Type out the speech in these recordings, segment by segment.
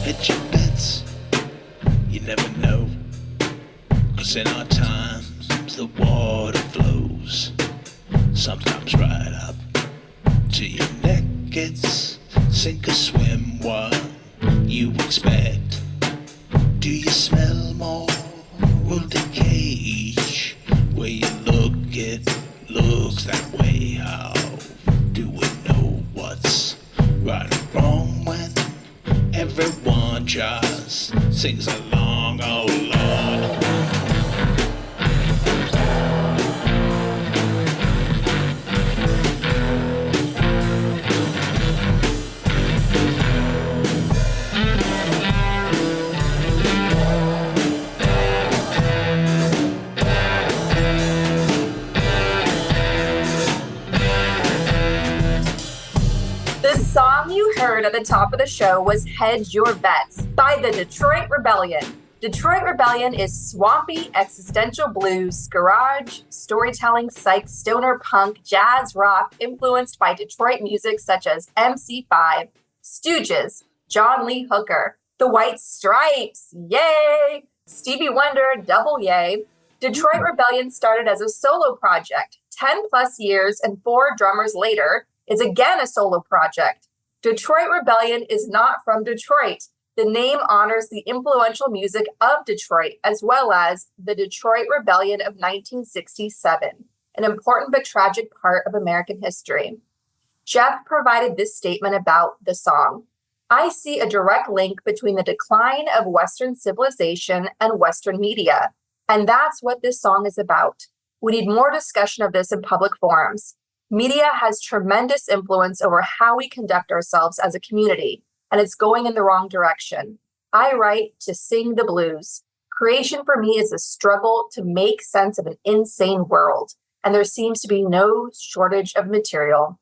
Hit your bets, you never know. 'Cause in our times, the water flows. Sometimes right up to your neck, it's sink or swim. What you expect? Do you smell more of the cage? Where you look, it looks that way. How do we know what's right or wrong when everyone just sings along? Oh Lord. The song you heard at the top of the show was Hedge Your Bets by the Detroit Rebellion. Detroit Rebellion is swampy existential blues, garage, storytelling, psych, stoner punk, jazz rock influenced by Detroit music such as MC5, Stooges, John Lee Hooker, The White Stripes, yay! Stevie Wonder, double yay. Detroit Rebellion started as a solo project. 10 plus years and 4 drummers later, is again a solo project. Detroit Rebellion is not from Detroit. The name honors the influential music of Detroit, as well as the Detroit Rebellion of 1967, an important but tragic part of American history. Jeff provided this statement about the song. I see a direct link between the decline of Western civilization and Western media, and that's what this song is about. We need more discussion of this in public forums. Media has tremendous influence over how we conduct ourselves as a community, and it's going in the wrong direction. I write to sing the blues. Creation for me is a struggle to make sense of an insane world, and there seems to be no shortage of material.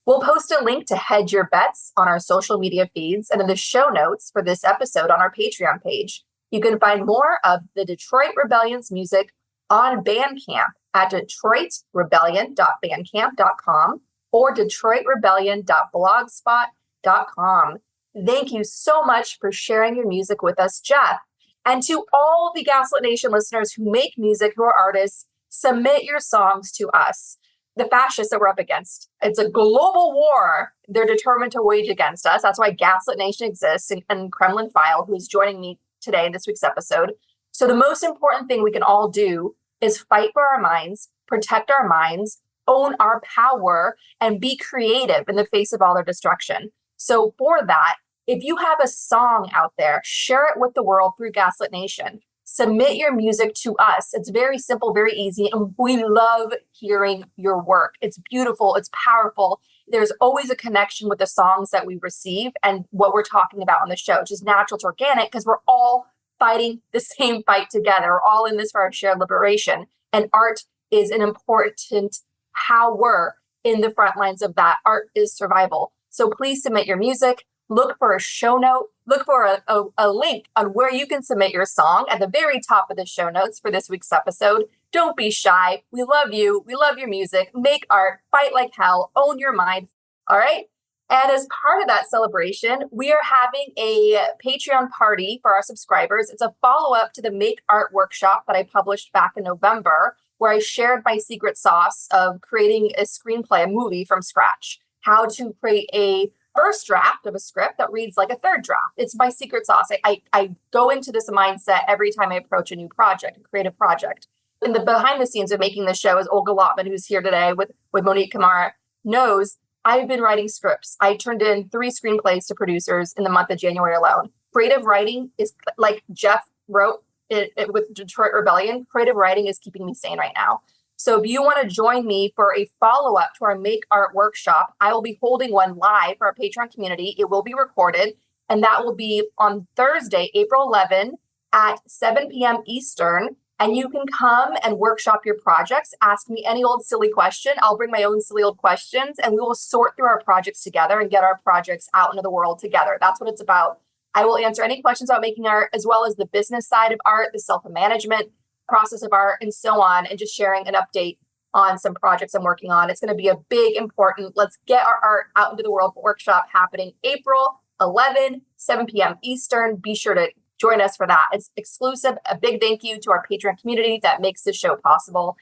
We'll post a link to Hedge Your Bets on our social media feeds and in the show notes for this episode on our Patreon page. You can find more of the Detroit Rebellion's music on Bandcamp at detroitrebellion.bandcamp.com or detroitrebellion.blogspot.com. Thank you so much for sharing your music with us, Jeff. And to all the Gaslit Nation listeners who make music, who are artists, submit your songs to us. The fascists that we're up against. It's a global war they're determined to wage against us. That's why Gaslit Nation exists and Kremlin File, who is joining me today in this week's episode. So the most important thing we can all do is fight for our minds, protect our minds, own our power, and be creative in the face of all their destruction. So for that, if you have a song out there, share it with the world through Gaslit Nation. Submit your music to us. It's very simple, very easy, and we love hearing your work. It's beautiful, it's powerful. There's always a connection with the songs that we receive and what we're talking about on the show. It's just natural, it's organic, because we're all fighting the same fight together. We're all in this for our shared liberation. And art is an important power in the front lines of that. Art is survival. So please submit your music. Look for a show note. Look for a link on where you can submit your song at the very top of the show notes for this week's episode. Don't be shy. We love you. We love your music. Make art. Fight like hell. Own your mind. All right? And as part of that celebration, we are having a Patreon party for our subscribers. It's a follow-up to the Make Art workshop that I published back in November, where I shared my secret sauce of creating a screenplay, a movie from scratch, how to create a first draft of a script that reads like a third draft. It's my secret sauce. I go into this mindset every time I approach a new project, a creative project. And the behind the scenes of making the show, as Olga Lautman, who's here today with Monique Camarra, knows I've been writing scripts. I turned in 3 screenplays to producers in the month of January alone. Creative writing is, like Jeff wrote it with Detroit Rebellion, creative writing is keeping me sane right now. So if you want to join me for a follow-up to our Make Art workshop, I will be holding one live for our Patreon community. It will be recorded, and that will be on Thursday, April 11 at 7 p.m. Eastern. And you can come and workshop your projects. Ask me any old silly question. I'll bring my own silly old questions, and we will sort through our projects together and get our projects out into the world together. That's what it's about. I will answer any questions about making art, as well as the business side of art, the self-management process of art, and so on, and just sharing an update on some projects I'm working on. It's going to be a big, important, let's get our art out into the world workshop happening April 11, 7 p.m. Eastern. Be sure to join us for that. It's exclusive. A big thank you to our Patreon community that makes this show possible.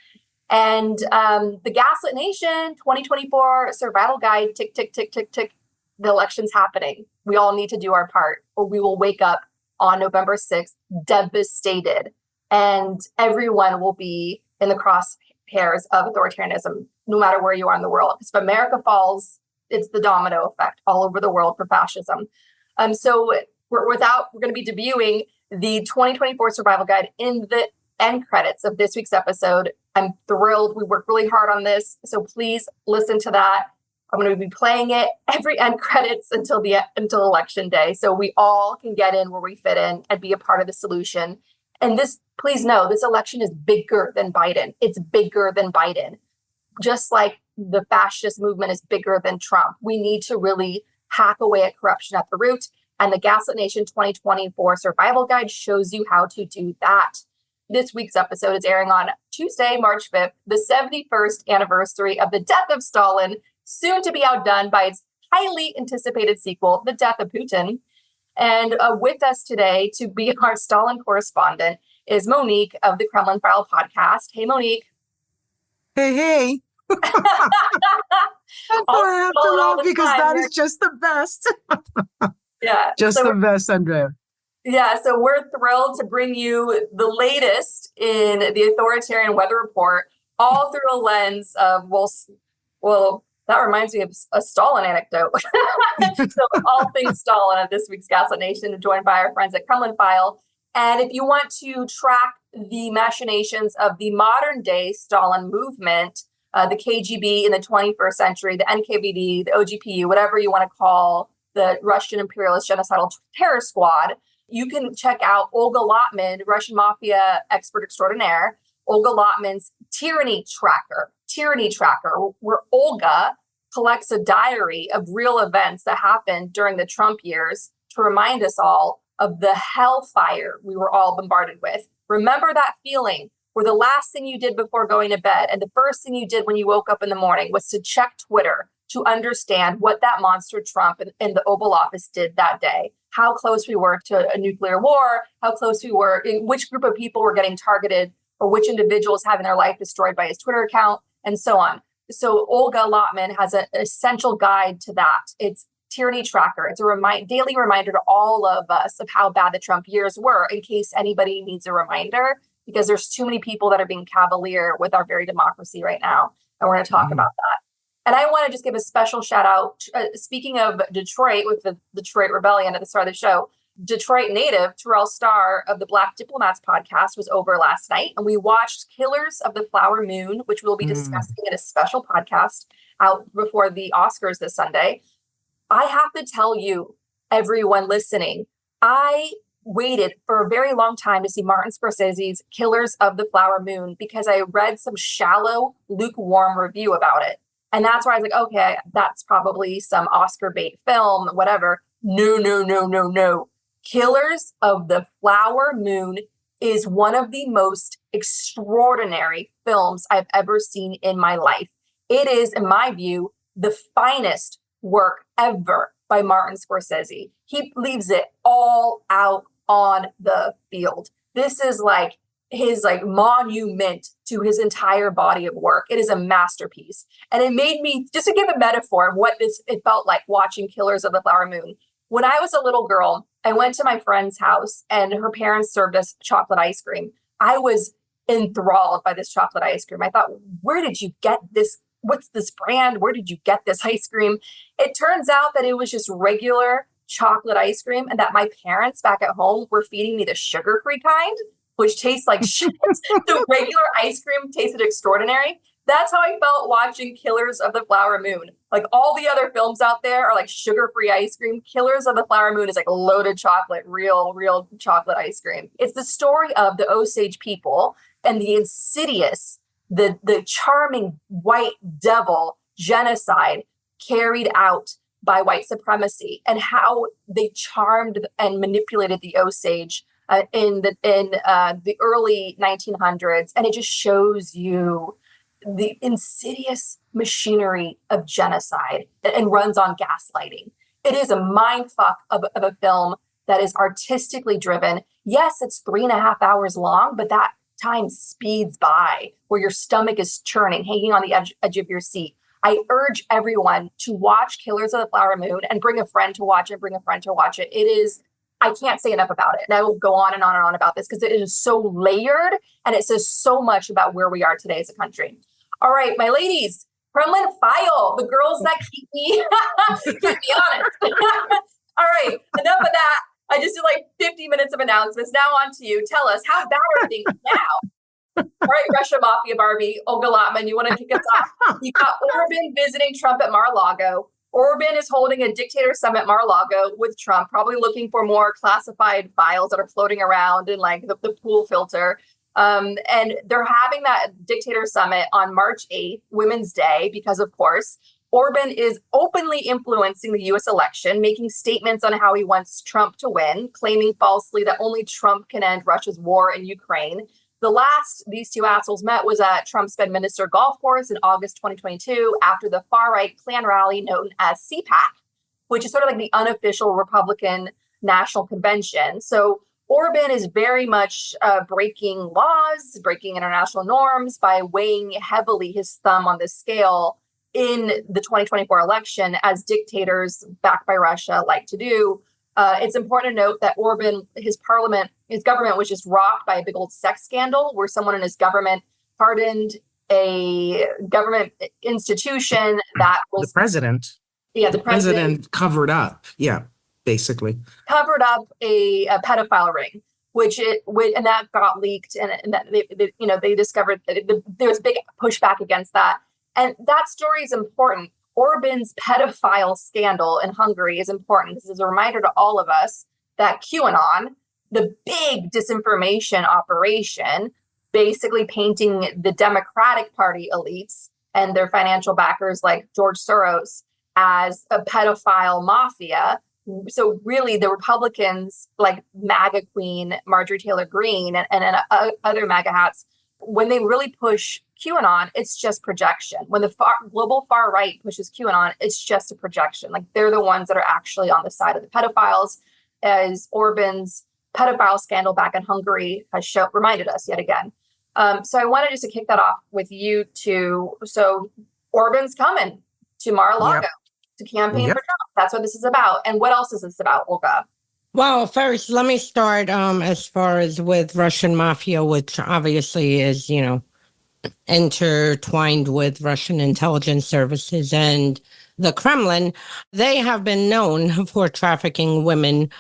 And the Gaslit Nation 2024 Survival Guide, tick, tick, tick, tick, tick. The election's happening. We all need to do our part, or we will wake up on November 6th devastated, and everyone will be in the crosshairs of authoritarianism, no matter where you are in the world. Because if America falls, it's the domino effect all over the world for fascism. So we're going to be debuting the 2024 Survival Guide in the end credits of this week's episode. I'm thrilled. We worked really hard on this, so please listen to that. I'm going to be playing it every end credits until election day, so we all can get in where we fit in and be a part of the solution. And this, please know, this election is bigger than Biden. It's bigger than Biden. Just like the fascist movement is bigger than Trump. We need to really hack away at corruption at the root. And the Gaslit Nation 2024 Survival Guide shows you how to do that. This week's episode is airing on Tuesday, March 5th, the 71st anniversary of the death of Stalin, soon to be outdone by its highly anticipated sequel, The Death of Putin. And with us today to be our Stalin correspondent is Monique of the Kremlin File podcast. Hey, Monique. Hey. I have to laugh because that is just the best. Yeah. Just the best, Andrea. Yeah, so we're thrilled to bring you the latest in the authoritarian weather report, all through a lens of, well, that reminds me of a Stalin anecdote. So all things Stalin at this week's Gaslit Nation, joined by our friends at Kremlin File. And if you want to track the machinations of the modern day Stalin movement, the KGB in the 21st century, the NKVD, the OGPU, whatever you want to call the Russian imperialist genocidal terror squad, you can check out Olga Lautman, Russian mafia expert extraordinaire, Olga Lautman's Tyranny Tracker, where Olga collects a diary of real events that happened during the Trump years to remind us all of the hellfire we were all bombarded with. Remember that feeling where the last thing you did before going to bed and the first thing you did when you woke up in the morning was to check Twitter to understand what that monster Trump in the Oval Office did that day, how close we were to a nuclear war, how close we were, which group of people were getting targeted, or which individuals having their life destroyed by his Twitter account, and so on. So Olga Lautman has an essential guide to that. It's Tyranny Tracker. It's a daily reminder to all of us of how bad the Trump years were, in case anybody needs a reminder, because there's too many people that are being cavalier with our very democracy right now. And we're going to talk about that. And I want to just give a special shout out, speaking of Detroit, with the Detroit Rebellion at the start of the show, Detroit native Terrell Starr of the Black Diplomats podcast was over last night, and we watched Killers of the Flower Moon, which we'll be discussing in a special podcast out before the Oscars this Sunday. I have to tell you, everyone listening, I waited for a very long time to see Martin Scorsese's Killers of the Flower Moon because I read some shallow, lukewarm review about it. And that's why I was like, okay, that's probably some Oscar bait film, whatever. No. Killers of the Flower Moon is one of the most extraordinary films I've ever seen in my life. It is, in my view, the finest work ever by Martin Scorsese. He leaves it all out on the field. This is like his monument to his entire body of work. It is a masterpiece. And it made me, just to give a metaphor of what it felt like watching Killers of the Flower Moon. When I was a little girl, I went to my friend's house and her parents served us chocolate ice cream. I was enthralled by this chocolate ice cream. I thought, where did you get this? What's this brand? Where did you get this ice cream? It turns out that it was just regular chocolate ice cream, and that my parents back at home were feeding me the sugar-free kind, which tastes like shit. The regular ice cream tasted extraordinary. That's how I felt watching Killers of the Flower Moon. Like, all the other films out there are like sugar-free ice cream. Killers of the Flower Moon is like loaded chocolate, real chocolate ice cream. It's the story of the Osage people and the insidious, the charming white devil genocide carried out by white supremacy, and how they charmed and manipulated the Osage in the early 1900s. And it just shows you the insidious machinery of genocide and runs on gaslighting. It is a mind fuck of a film that is artistically driven. Yes, it's 3.5 hours long, but that time speeds by where your stomach is churning, hanging on the edge of your seat. I urge everyone to watch Killers of the Flower Moon and bring a friend to watch it, It is, I can't say enough about it. And I will go on and on and on about this because it is so layered and it says so much about where we are today as a country. All right, my ladies, Kremlin File, the girls that keep me honest. All right, enough of that. I just did like 50 minutes of announcements. Now on to you. Tell us, how bad are things now? All right, Russia Mafia Barbie, Olga Lautman, you want to kick us off? You got Orbán visiting Trump at Mar-a-Lago. Orbán is holding a dictator summit at Mar-a-Lago with Trump, probably looking for more classified files that are floating around in like the pool filter. And they're having that dictator summit on March 8th, Women's Day, because of course, Orbán is openly influencing the U.S. election, making statements on how he wants Trump to win, claiming falsely that only Trump can end Russia's war in Ukraine. The last these two assholes met was at Trump's Bedminster golf course in August 2022 after the far-right Klan rally known as CPAC, which is sort of like the unofficial Republican National Convention. So Orbán is very much breaking laws, breaking international norms by weighing heavily his thumb on the scale in the 2024 election, as dictators backed by Russia like to do. It's important to note that Orbán, his government was just rocked by a big old sex scandal where someone in his government pardoned a government institution that was... The president. Yeah, the president covered up. Yeah, basically. Covered up a pedophile ring, and that got leaked, and that they discovered that there was big pushback against that. And that story is important. Orbán's pedophile scandal in Hungary is important. This is a reminder to all of us that QAnon, the big disinformation operation, basically painting the Democratic Party elites and their financial backers like George Soros as a pedophile mafia. So really the Republicans like MAGA Queen, Marjorie Taylor Greene, and other MAGA hats, when they really push QAnon, it's just projection. When the global far right pushes QAnon, it's just a projection. Like they're the ones that are actually on the side of the pedophiles, as Orbán's pedophile scandal back in Hungary has reminded us yet again. So I wanted just to kick that off with you two. So Orbán's coming to Mar-a-Lago to campaign for Trump. That's what this is about. And what else is this about, Olga? Well, first, let me start as far as with Russian mafia, which obviously is, intertwined with Russian intelligence services and the Kremlin. They have been known for trafficking women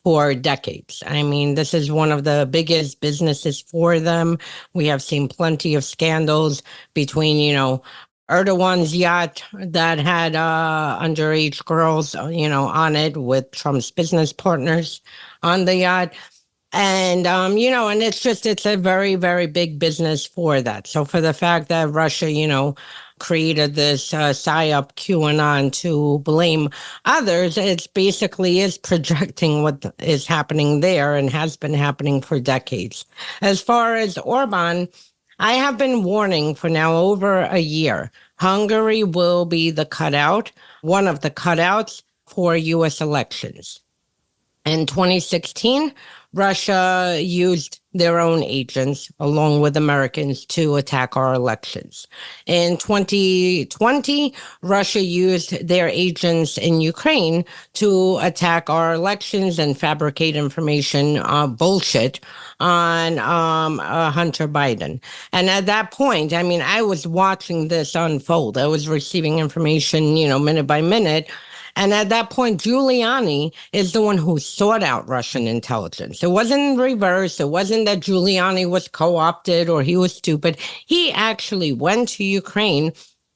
for decades. I mean, this is one of the biggest businesses for them. We have seen plenty of scandals between, Erdogan's yacht that had underage girls, on it with Trump's business partners on the yacht. And, and it's a very, very big business for that. So for the fact that Russia, created this PSYOP QAnon to blame others, it's basically is projecting what is happening there and has been happening for decades. As far as Orbán, I have been warning for now over a year. Hungary will be the cutout, one of the cutouts for U.S. elections. In 2016, Russia used their own agents along with Americans to attack our elections. In 2020, Russia used their agents in Ukraine to attack our elections and fabricate information, bullshit on Hunter Biden. And at that point, I was watching this unfold. I was receiving information, minute by minute. And at that point, Giuliani is the one who sought out Russian intelligence. It wasn't reverse. It wasn't that Giuliani was co-opted or he was stupid. He actually went to Ukraine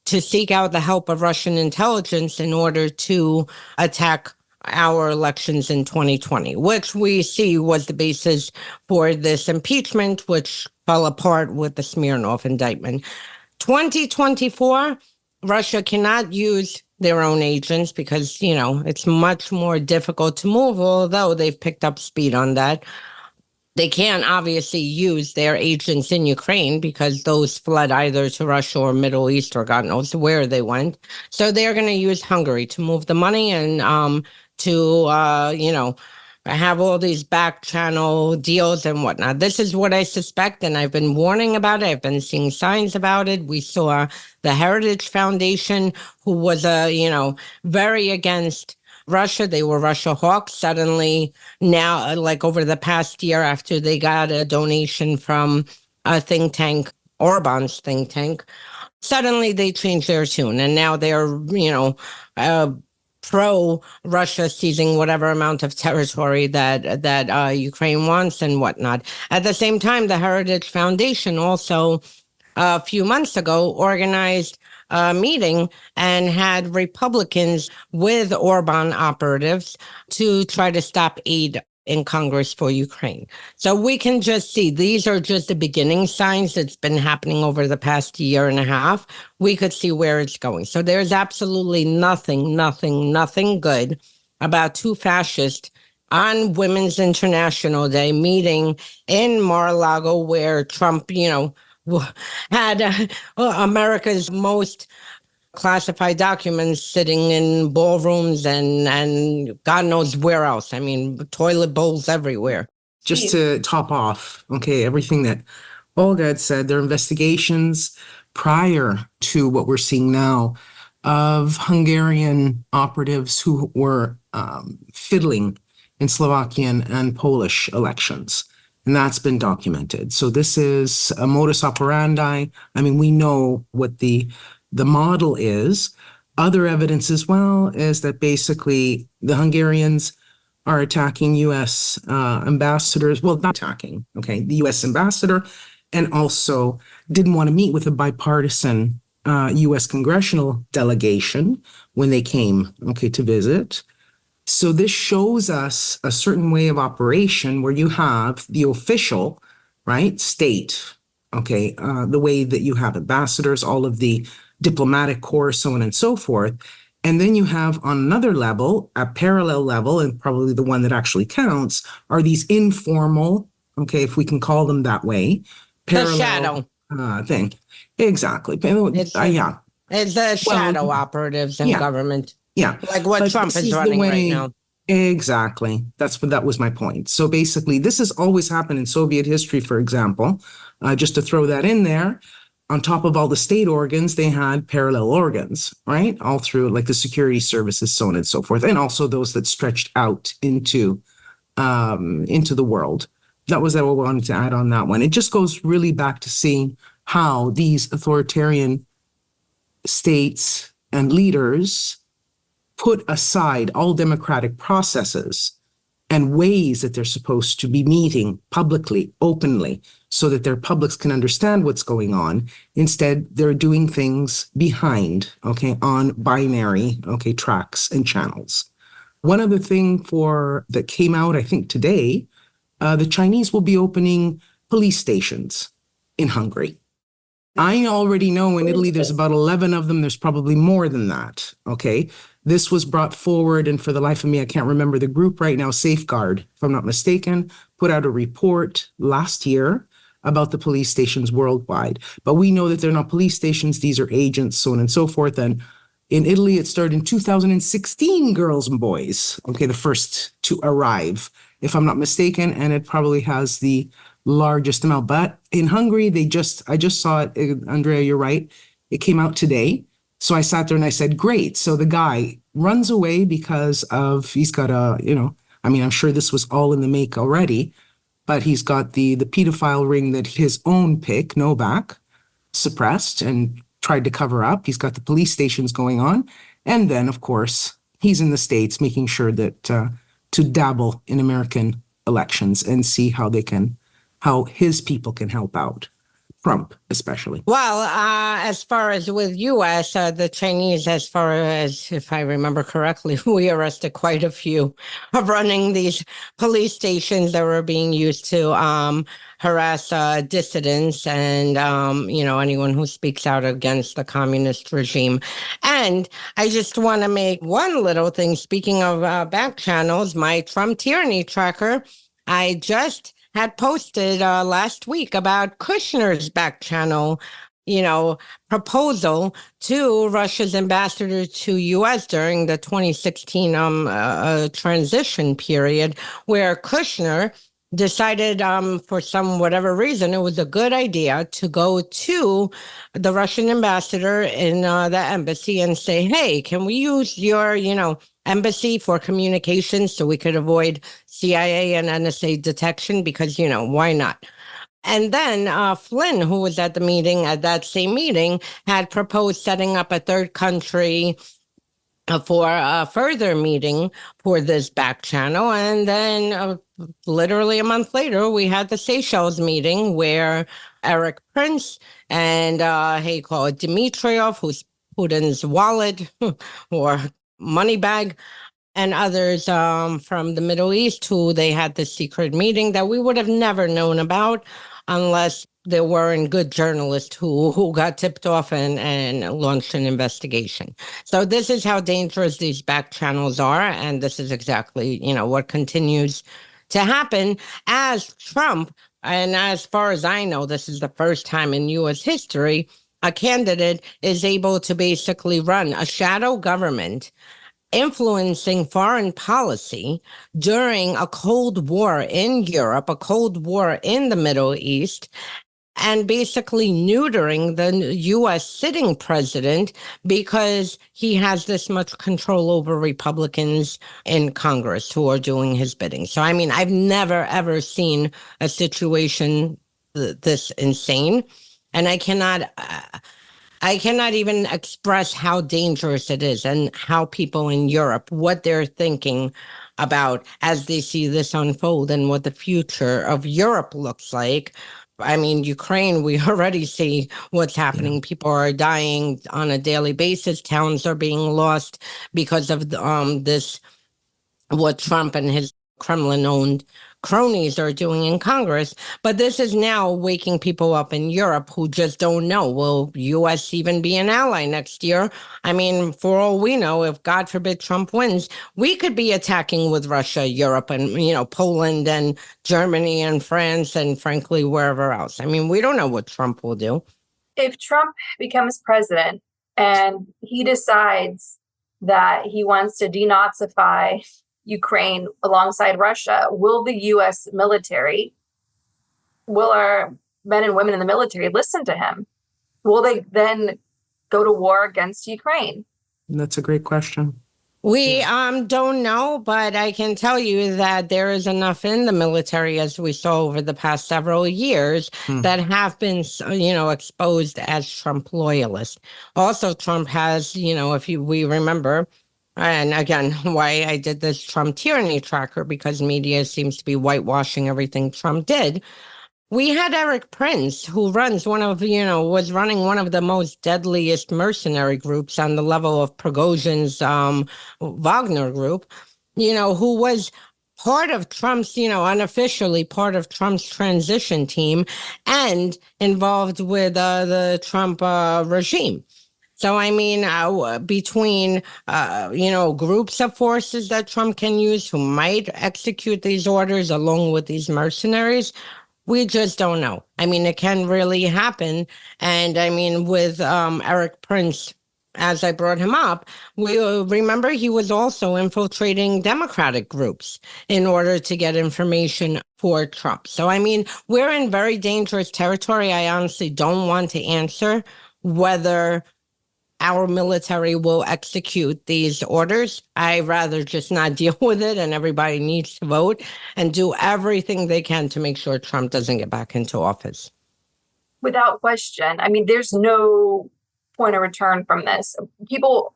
to seek out the help of Russian intelligence in order to attack our elections in 2020, which we see was the basis for this impeachment, which fell apart with the Smirnov indictment. 2024, Russia cannot use their own agents because, it's much more difficult to move, although they've picked up speed on that. They can't obviously use their agents in Ukraine because those fled either to Russia or Middle East or God knows where they went. So they're going to use Hungary to move the money and to, have all these back channel deals and whatnot. This is what I suspect, and I've been warning about it. I've been seeing signs about it. We saw the Heritage Foundation, who was, very against Russia. They were Russia hawks. Suddenly now, like over the past year, after they got a donation from a think tank, Orbán's think tank, suddenly they changed their tune. And now they're, pro-Russia seizing whatever amount of territory that Ukraine wants and whatnot. At the same time, the Heritage Foundation also a few months ago organized a meeting and had Republicans with Orbán operatives to try to stop aid in Congress for Ukraine. So we can just see these are just the beginning signs that's been happening over the past year and a half. We could see where it's going. So there's absolutely nothing good about two fascists on Women's International Day meeting in Mar-a-Lago where Trump, had America's most classified documents sitting in ballrooms and God knows where else. I mean, toilet bowls everywhere. Just to top off, everything that Olga had said, there are investigations prior to what we're seeing now of Hungarian operatives who were fiddling in Slovakian and Polish elections. And that's been documented. So this is a modus operandi. I mean, we know what the model is. Other evidence as well is that basically the Hungarians are attacking U.S. ambassadors. Well, not attacking, the U.S. ambassador, and also didn't want to meet with a bipartisan U.S. congressional delegation when they came, to visit. So this shows us a certain way of operation where you have the official, state, the way that you have ambassadors, all of the diplomatic corps, so on and so forth. And then you have on another level, a parallel level, and probably the one that actually counts, are these informal, if we can call them that way, parallel, the shadow thing. Exactly. It's the shadow operatives in government. Yeah. Like what Trump is running right now. Exactly. That was my point. So basically, this has always happened in Soviet history, for example. Just to throw that in there, on top of all the state organs, they had parallel organs, right? All through like the security services, so on and so forth. And also those that stretched out into the world. That was what I wanted to add on that one. It just goes really back to seeing how these authoritarian states and leaders put aside all democratic processes and ways that they're supposed to be meeting publicly, openly, so that their publics can understand what's going on. Instead, they're doing things behind, on binary, tracks and channels. One other thing that came out, I think today, the Chinese will be opening police stations in Hungary. I already know in Italy, there's about 11 of them. There's probably more than that, This was brought forward, and for the life of me, I can't remember the group right now, Safeguard, if I'm not mistaken, put out a report last year about the police stations worldwide. But we know that they're not police stations. These are agents, so on and so forth. And in Italy, it started in 2016, girls and boys, the first to arrive, if I'm not mistaken, and it probably has the largest amount. But in Hungary, I just saw it, Andrea, you're right. It came out today. So I sat there and I said, great. So the guy runs away because he's got I'm sure this was all in the make already, but he's got the pedophile ring that his own pick, Novak, suppressed and tried to cover up. He's got the police stations going on. And then, of course, he's in the States making sure that to dabble in American elections and see how his people can help out. Trump, especially. Well, as far as with U.S., the Chinese, as far as, if I remember correctly, we arrested quite a few of running these police stations that were being used to harass dissidents and, anyone who speaks out against the communist regime. And I just want to make one little thing. Speaking of back channels, my Trump tyranny tracker, I just had posted last week about Kushner's back channel proposal to Russia's ambassador to U.S. during the 2016 transition period, where Kushner decided for some whatever reason it was a good idea to go to the Russian ambassador in the embassy and say, hey, can we use your, embassy for communications so we could avoid CIA and NSA detection? Because, why not? And then Flynn, who was at the meeting, at that same meeting, had proposed setting up a third country for a further meeting for this back channel. And then literally a month later, we had the Seychelles meeting where Eric Prince and he called Dmitriev, who's Putin's wallet or money bag, and others from the Middle East who they had this secret meeting that we would have never known about unless there weren't good journalists who got tipped off and launched an investigation. So this is how dangerous these back channels are. And this is exactly, what continues to happen as Trump, and as far as I know, this is the first time in U.S. history, a candidate is able to basically run a shadow government influencing foreign policy during a Cold War in Europe, a Cold War in the Middle East, and basically neutering the U.S. sitting president because he has this much control over Republicans in Congress who are doing his bidding. So, I've never, ever seen a situation this insane. And I cannot even express how dangerous it is and how people in Europe, what they're thinking about as they see this unfold and what the future of Europe looks like. Ukraine, we already see what's happening. Yeah. People are dying on a daily basis. Towns are being lost because of this, what Trump and his Kremlin-owned cronies are doing in Congress. But this is now waking people up in Europe who just don't know. Will U.S. even be an ally next year? For all we know, if God forbid Trump wins, we could be attacking with Russia, Europe, and, Poland and Germany and France and frankly, wherever else. We don't know what Trump will do. If Trump becomes president and he decides that he wants to denazify Ukraine alongside Russia, will the U.S. military, will our men and women in the military listen to him? Will they then go to war against Ukraine? That's a great question. We don't know, but I can tell you that there is enough in the military, as we saw over the past several years, that have been, exposed as Trump loyalists. Also, Trump has, if we remember, and again, why I did this Trump tyranny tracker, because media seems to be whitewashing everything Trump did. We had Eric Prince, who runs was running one of the most deadliest mercenary groups on the level of Prigozhin's Wagner group, who was part of Trump's, unofficially part of Trump's transition team and involved with the Trump regime. So, between, groups of forces that Trump can use who might execute these orders along with these mercenaries, we just don't know. It can really happen. And with Eric Prince, as I brought him up, we remember he was also infiltrating Democratic groups in order to get information for Trump. So, we're in very dangerous territory. I honestly don't want to answer whether our military will execute these orders. I'd rather just not deal with it, and everybody needs to vote and do everything they can to make sure Trump doesn't get back into office. Without question. There's no point of return from this. People,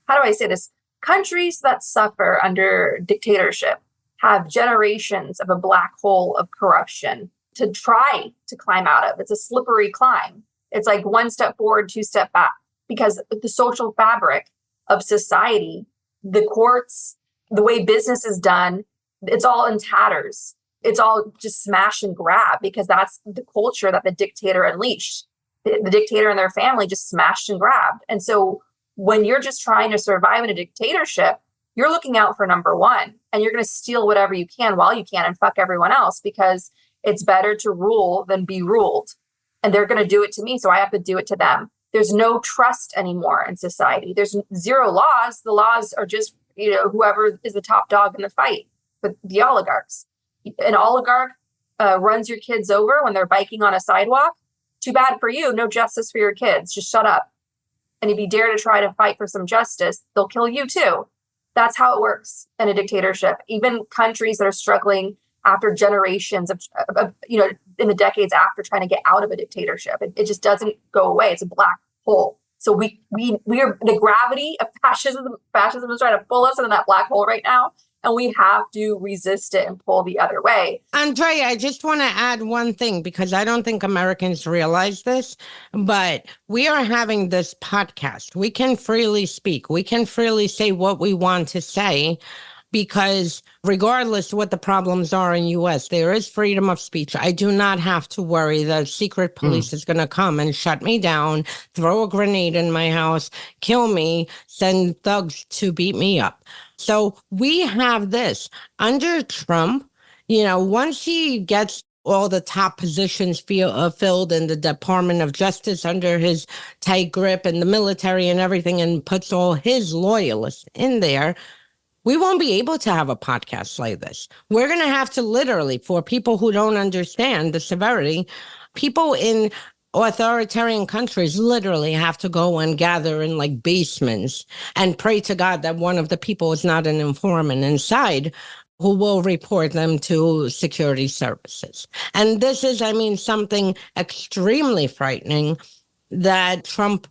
how do I say this? Countries that suffer under dictatorship have generations of a black hole of corruption to try to climb out of. It's a slippery climb. It's like one step forward, two step back. Because the social fabric of society, the courts, the way business is done, it's all in tatters. It's all just smash and grab because that's the culture that the dictator unleashed. The dictator and their family just smashed and grabbed. And so when you're just trying to survive in a dictatorship, you're looking out for number one, and you're going to steal whatever you can while you can and fuck everyone else because it's better to rule than be ruled. and they're going to do it to me, so I have to do it to them. There's no trust anymore in society. There's zero laws. The laws are just, whoever is the top dog in the fight with the oligarchs. An oligarch runs your kids over when they're biking on a sidewalk. Too bad for you. No justice for your kids. Just shut up. And if you dare to try to fight for some justice, they'll kill you too. That's how it works in a dictatorship. Even countries that are struggling after generations of in the decades after trying to get out of a dictatorship, it just doesn't go away. It's a black hole. So we are, the gravity of fascism is trying to pull us into that black hole right now. And we have to resist it and pull the other way. Andrea, I just want to add one thing, because I don't think Americans realize this, but we are having this podcast. We can freely speak. We can freely say what we want to say, because regardless of what the problems are in U.S., there is freedom of speech. I do not have to worry that secret police is going to come and shut me down, throw a grenade in my house, kill me, send thugs to beat me up. So we have this. Under Trump, once he gets all the top positions filled in the Department of Justice under his tight grip, and the military and everything, and puts all his loyalists in there, we won't be able to have a podcast like this. We're going to have to literally, for people who don't understand the severity, people in authoritarian countries literally have to go and gather in like basements and pray to God that one of the people is not an informant inside, who will report them to security services. And this is, something extremely frightening that Trump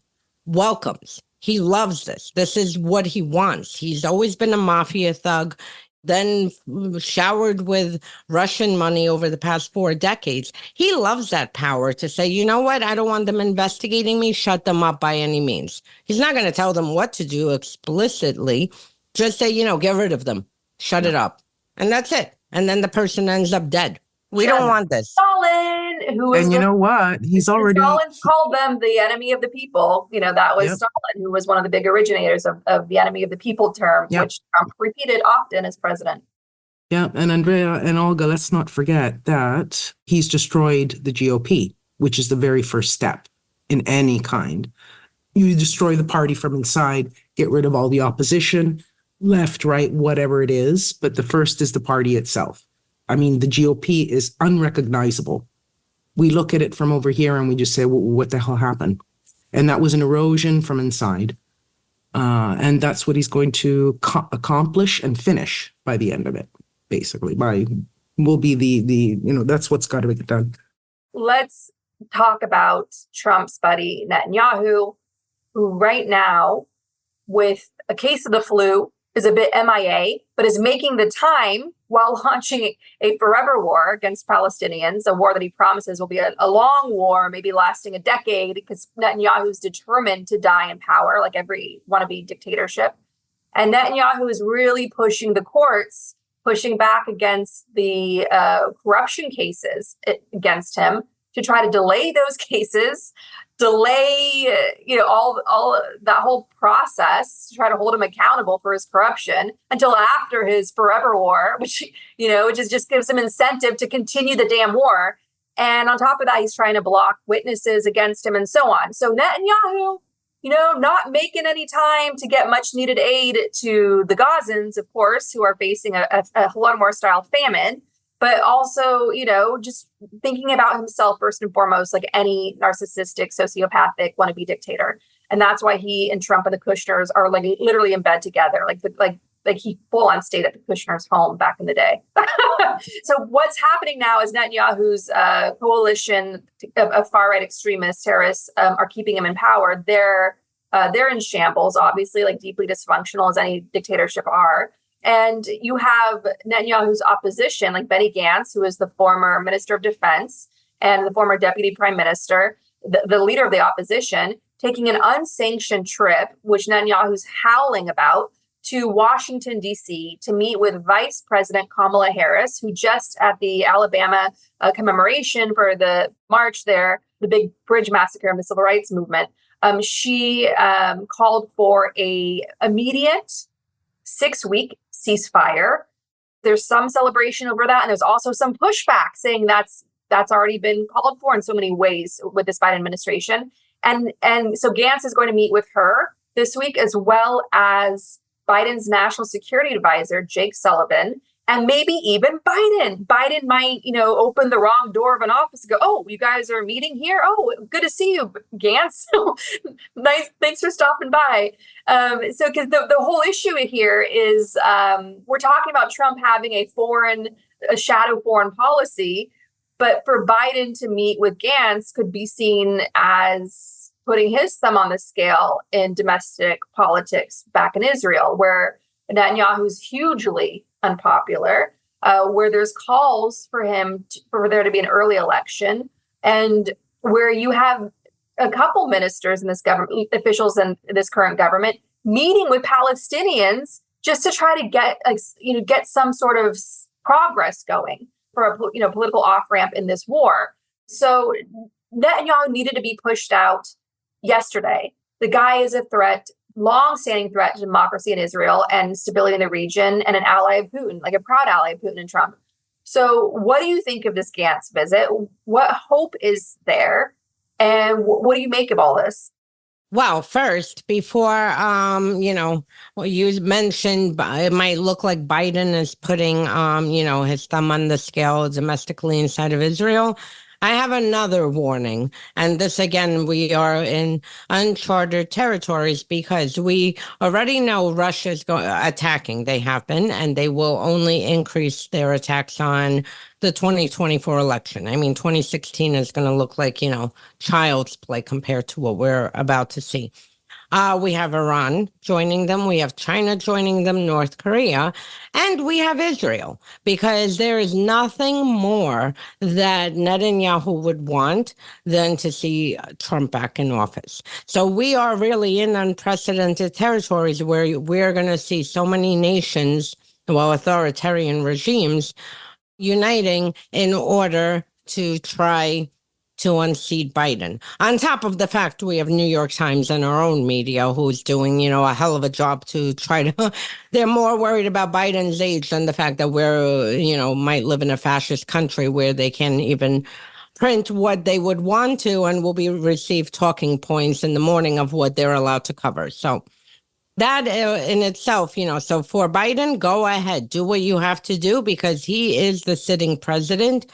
welcomes. He loves this. This is what he wants. He's always been a mafia thug, then showered with Russian money over the past 4 decades. He loves that power to say, you know what? I don't want them investigating me. Shut them up by any means. He's not going to tell them what to do explicitly. Just say, get rid of them. Shut it up. And that's it. And then the person ends up dead. We don't want this. Stalin, and you know what? He's already... Stalin called them the enemy of the people. That was Stalin, who was one of the big originators of the enemy of the people term, which Trump repeated often as president. Yeah, and Andrea and Olga, let's not forget that he's destroyed the GOP, which is the very first step in any kind. You destroy the party from inside, get rid of all the opposition, left, right, whatever it is. But the first is the party itself. The GOP is unrecognizable. We look at it from over here and we just say, well, what the hell happened? And that was an erosion from inside. And that's what he's going to accomplish and finish by the end of it, basically. Will be that's what's got to get done. Let's talk about Trump's buddy Netanyahu, who right now, with a case of the flu, is a bit MIA, but is making the time while launching a forever war against Palestinians, a war that he promises will be a long war, maybe lasting a decade, because Netanyahu's determined to die in power, like every wannabe dictatorship. And Netanyahu is really pushing the courts, pushing back against the corruption cases against him to try to delay those cases, delay, all that whole process to try to hold him accountable for his corruption until after his forever war, which just gives him incentive to continue the damn war. And on top of that, he's trying to block witnesses against him and so on. So Netanyahu, not making any time to get much needed aid to the Gazans, of course, who are facing a Holodomor style famine, but also, just thinking about himself first and foremost, like any narcissistic, sociopathic wannabe dictator. And that's why he and Trump and the Kushners are like literally in bed together, like he full on stayed at the Kushner's home back in the day. So what's happening now is Netanyahu's coalition of far-right extremists, terrorists, are keeping him in power. They're in shambles, obviously, like deeply dysfunctional as any dictatorship are. And you have Netanyahu's opposition, like Benny Gantz, who is the former Minister of Defense and the former Deputy Prime Minister, the leader of the opposition, taking an unsanctioned trip, which Netanyahu's howling about, to Washington, D.C. to meet with Vice President Kamala Harris, who just at the Alabama commemoration for the march there, the big bridge massacre of the civil rights movement, she called for a immediate 6-week ceasefire. There's some celebration over that, and there's also some pushback saying that's that's already been called for in so many ways with this Biden administration. And so Gantz is going to meet with her this week, as well as Biden's national security advisor, Jake Sullivan, and maybe even Biden. Biden might, open the wrong door of an office and go, "Oh, you guys are meeting here? Oh, good to see you, Gantz. Nice. Thanks for stopping by." So because the whole issue here is we're talking about Trump having a shadow foreign policy, but for Biden to meet with Gantz could be seen as putting his thumb on the scale in domestic politics back in Israel, where Netanyahu's hugely unpopular, where there's calls for for there to be an early election, and where you have a couple ministers in this government, officials in this current government, meeting with Palestinians just to try to get some sort of progress going for a political off ramp in this war. So Netanyahu needed to be pushed out yesterday. The guy is a threat, long-standing threat to democracy in Israel and stability in the region, and an ally of Putin, like a proud ally of Putin and Trump. So what do you think of this Gantz visit? What hope is there? And what do you make of all this? Well, first, before, you mentioned it might look like Biden is putting, his thumb on the scale domestically inside of Israel. I have another warning. And this, again, we are in uncharted territories because we already know Russia's attacking. They have been, and they will only increase their attacks on the 2024 election. I mean, 2016 is going to look like, child's play compared to what we're about to see. We have Iran joining them. We have China joining them, North Korea, and we have Israel, because there is nothing more that Netanyahu would want than to see Trump back in office. So we are really in unprecedented territories where we're going to see so many nations, authoritarian regimes, uniting in order to try to unseat Biden. On top of the fact we have New York Times and our own media who's doing, a hell of a job to try to, they're more worried about Biden's age than the fact that we're, might live in a fascist country where they can't even print what they would want to and will be receive talking points in the morning of what they're allowed to cover. So that in itself, so for Biden, go ahead, do what you have to do because he is the sitting president.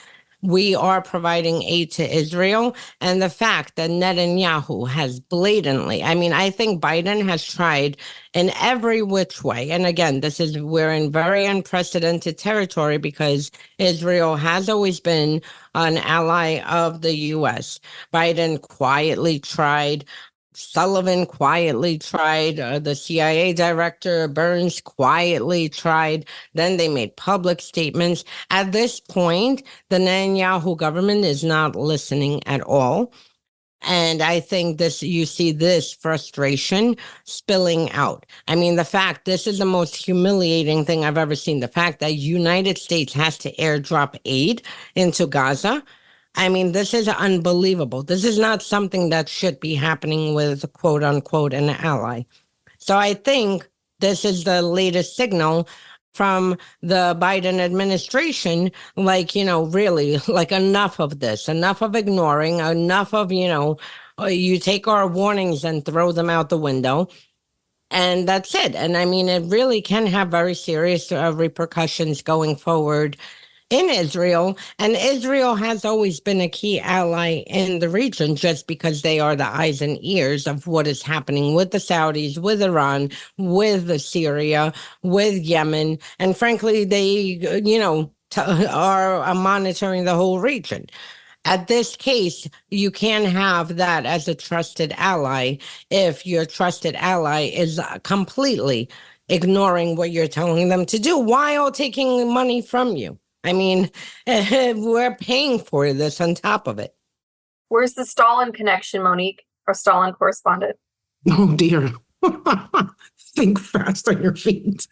We are providing aid to Israel. And the fact that Netanyahu has blatantly, I think Biden has tried in every which way. And again, we're in very unprecedented territory because Israel has always been an ally of the U.S. Biden quietly tried. Sullivan quietly tried. The CIA director, Burns, quietly tried. Then they made public statements. At this point, the Netanyahu government is not listening at all. And I think you see this frustration spilling out. The fact, this is the most humiliating thing I've ever seen. The fact that United States has to airdrop aid into Gaza. This is unbelievable. This is not something that should be happening with, quote unquote, an ally. So I think this is the latest signal from the Biden administration, really, enough of this, enough of ignoring, enough of, you take our warnings and throw them out the window. And that's it. And it really can have very serious repercussions going forward in Israel. And Israel has always been a key ally in the region just because they are the eyes and ears of what is happening with the Saudis, with Iran, with Syria, with Yemen. And frankly, they, are monitoring the whole region. At this case, you can have that as a trusted ally if your trusted ally is completely ignoring what you're telling them to do while taking money from you. We're paying for this on top of it. Where's the Stalin connection, Monique, our Stalin correspondent? Oh, dear. Think fast on your feet.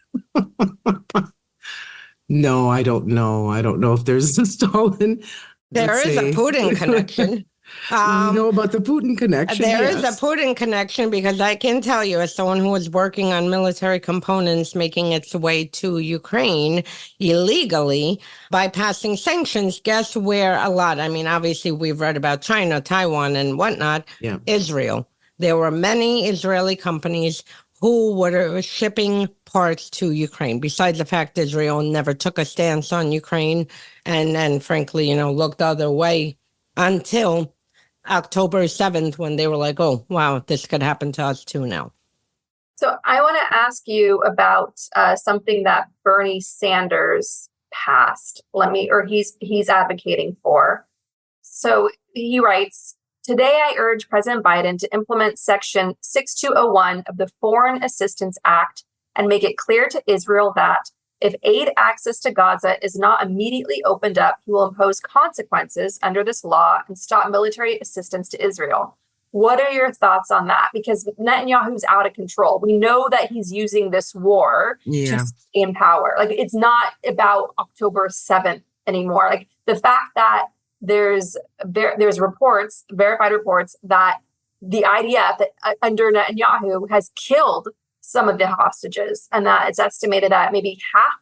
No, I don't know. I don't know if there's a Stalin. There is a Putin connection. You know about the Putin connection? There is Yes. a Putin connection because I can tell you, as someone who was working on military components making its way to Ukraine illegally, bypassing sanctions, guess where a lot, I mean, obviously we've read about China, Taiwan, and whatnot, Yeah. Israel. There were many Israeli companies who were shipping parts to Ukraine, besides the fact Israel never took a stance on Ukraine and frankly, looked the other way until October 7th, when they were like, oh, wow, this could happen to us too now. So I want to ask you about something that Bernie Sanders passed. He's advocating for. So he writes, today I urge President Biden to implement Section 6201 of the Foreign Assistance Act and make it clear to Israel that if aid access to Gaza is not immediately opened up, he will impose consequences under this law and stop military assistance to Israel. What are your thoughts on that? Because Netanyahu's out of control. We know that he's using this war to stay in power. Like, it's not about October 7th anymore. Like, the fact that there's reports, verified reports, that the IDF under Netanyahu has killed some of the hostages, and that it's estimated that maybe half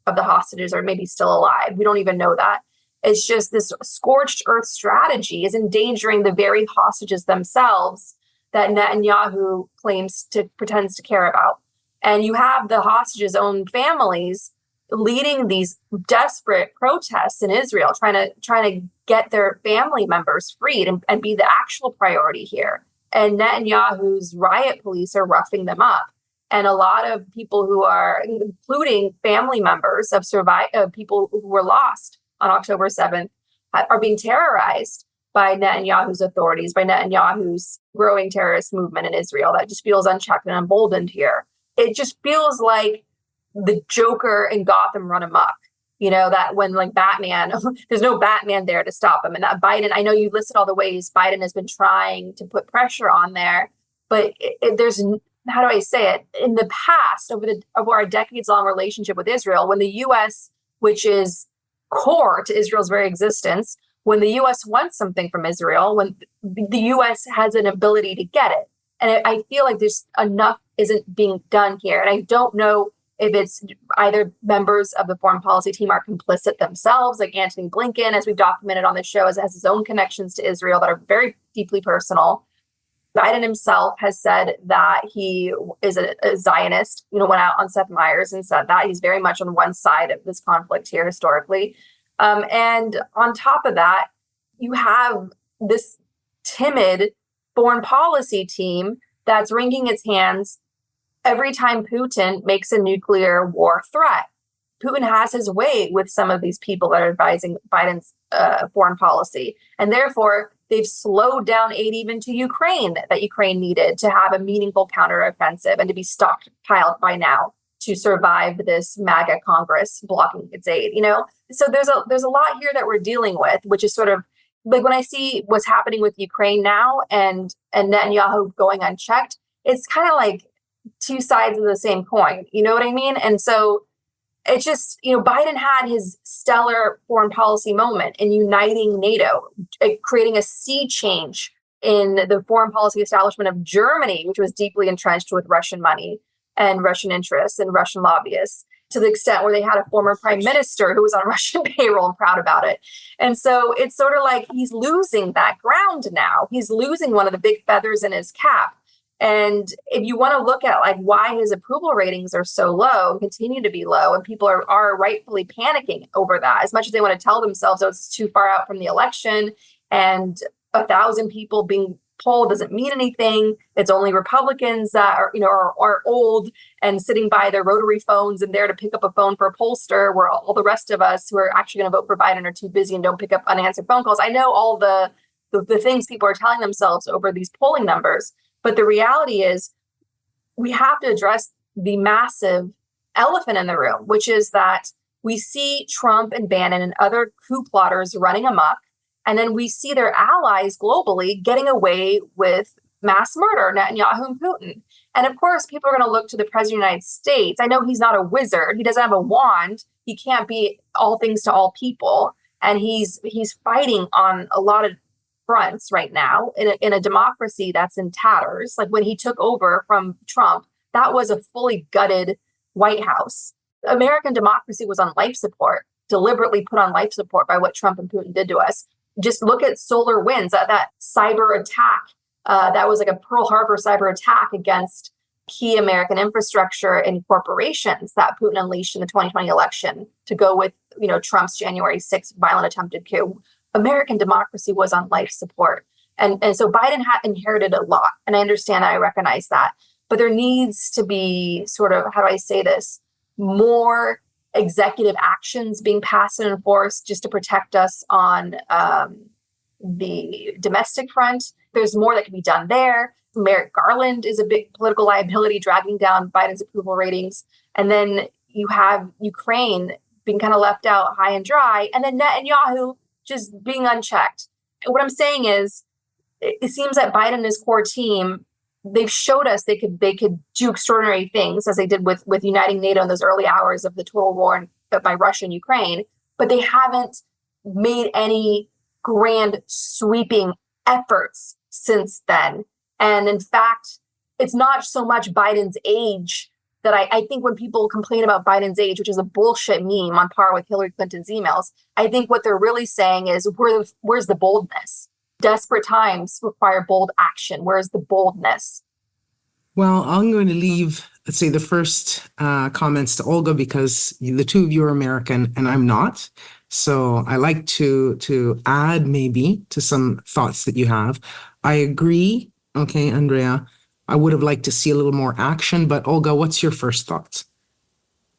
of the hostages are maybe still alive. We don't even know that. It's just this scorched earth strategy is endangering the very hostages themselves that Netanyahu pretends to care about. And you have the hostages' own families leading these desperate protests in Israel, trying to get their family members freed and be the actual priority here. And Netanyahu's riot police are roughing them up. And a lot of people who are, including family members of people who were lost on October 7th, are being terrorized by Netanyahu's authorities, by Netanyahu's growing terrorist movement in Israel that just feels unchecked and emboldened here. It just feels like the Joker in Gotham run amok. That when Batman, there's no Batman there to stop him. And that Biden, I know you listed all the ways Biden has been trying to put pressure on there, but there's, how do I say it? In the past, over our decades-long relationship with Israel, when the U.S., which is core to Israel's very existence, when the U.S. wants something from Israel, when the U.S. has an ability to get it. And I feel like there's enough isn't being done here. And I don't know if it's either members of the foreign policy team are complicit themselves, like Antony Blinken, as we've documented on the show, has his own connections to Israel that are very deeply personal. Biden himself has said that he is a Zionist, went out on Seth Meyers and said that he's very much on one side of this conflict here historically. And on top of that, you have this timid foreign policy team that's wringing its hands every time Putin makes a nuclear war threat. Putin has his way with some of these people that are advising Biden's foreign policy. And therefore, they've slowed down aid even to Ukraine that Ukraine needed to have a meaningful counteroffensive and to be stockpiled by now to survive this MAGA Congress blocking its aid. So there's a lot here that we're dealing with, which is sort of like when I see what's happening with Ukraine now and Netanyahu going unchecked, it's kind of like two sides of the same coin. You know what I mean? And so it's just, Biden had his stellar foreign policy moment in uniting NATO, creating a sea change in the foreign policy establishment of Germany, which was deeply entrenched with Russian money and Russian interests and Russian lobbyists, to the extent where they had a former prime minister who was on Russian payroll and proud about it. And so it's sort of like he's losing that ground now. He's losing one of the big feathers in his cap. And if you want to look at why his approval ratings are so low and continue to be low, and people are rightfully panicking over that, as much as they want to tell themselves, oh, it's too far out from the election and 1,000 people being polled doesn't mean anything. It's only Republicans that are old and sitting by their rotary phones and there to pick up a phone for a pollster, where all the rest of us who are actually going to vote for Biden are too busy and don't pick up unanswered phone calls. I know all the things people are telling themselves over these polling numbers. But the reality is we have to address the massive elephant in the room, which is that we see Trump and Bannon and other coup plotters running amok, and then we see their allies globally getting away with mass murder, Netanyahu and Putin. And of course, people are going to look to the president of the United States. I know he's not a wizard. He doesn't have a wand. He can't be all things to all people. And he's fighting on a lot of fronts right now in a democracy that's in tatters. Like when he took over from Trump, that was a fully gutted White House. American democracy was on life support, deliberately put on life support by what Trump and Putin did to us. Just look at SolarWinds, that cyber attack. That was like a Pearl Harbor cyber attack against key American infrastructure and corporations that Putin unleashed in the 2020 election to go with, Trump's January 6th violent attempted coup. American democracy was on life support. And so Biden had inherited a lot. And I understand that, I recognize that. But there needs to be sort of, how do I say this, more executive actions being passed and enforced just to protect us on the domestic front. There's more that can be done there. Merrick Garland is a big political liability, dragging down Biden's approval ratings. And then you have Ukraine being kind of left out high and dry, and then Netanyahu just being unchecked. What I'm saying is, it seems that Biden and his core team, they've showed us they could do extraordinary things, as they did with uniting NATO in those early hours of the total war by Russia and Ukraine, but they haven't made any grand sweeping efforts since then. And in fact, it's not so much Biden's age that I think when people complain about Biden's age, which is a bullshit meme on par with Hillary Clinton's emails, I think what they're really saying is, where's the boldness? Desperate times require bold action. Where's the boldness? Well, I'm going to leave, let's say, the first comments to Olga, because the two of you are American and I'm not. So I like to add maybe to some thoughts that you have. I agree. Okay, Andrea, I would have liked to see a little more action, but Olga, what's your first thoughts?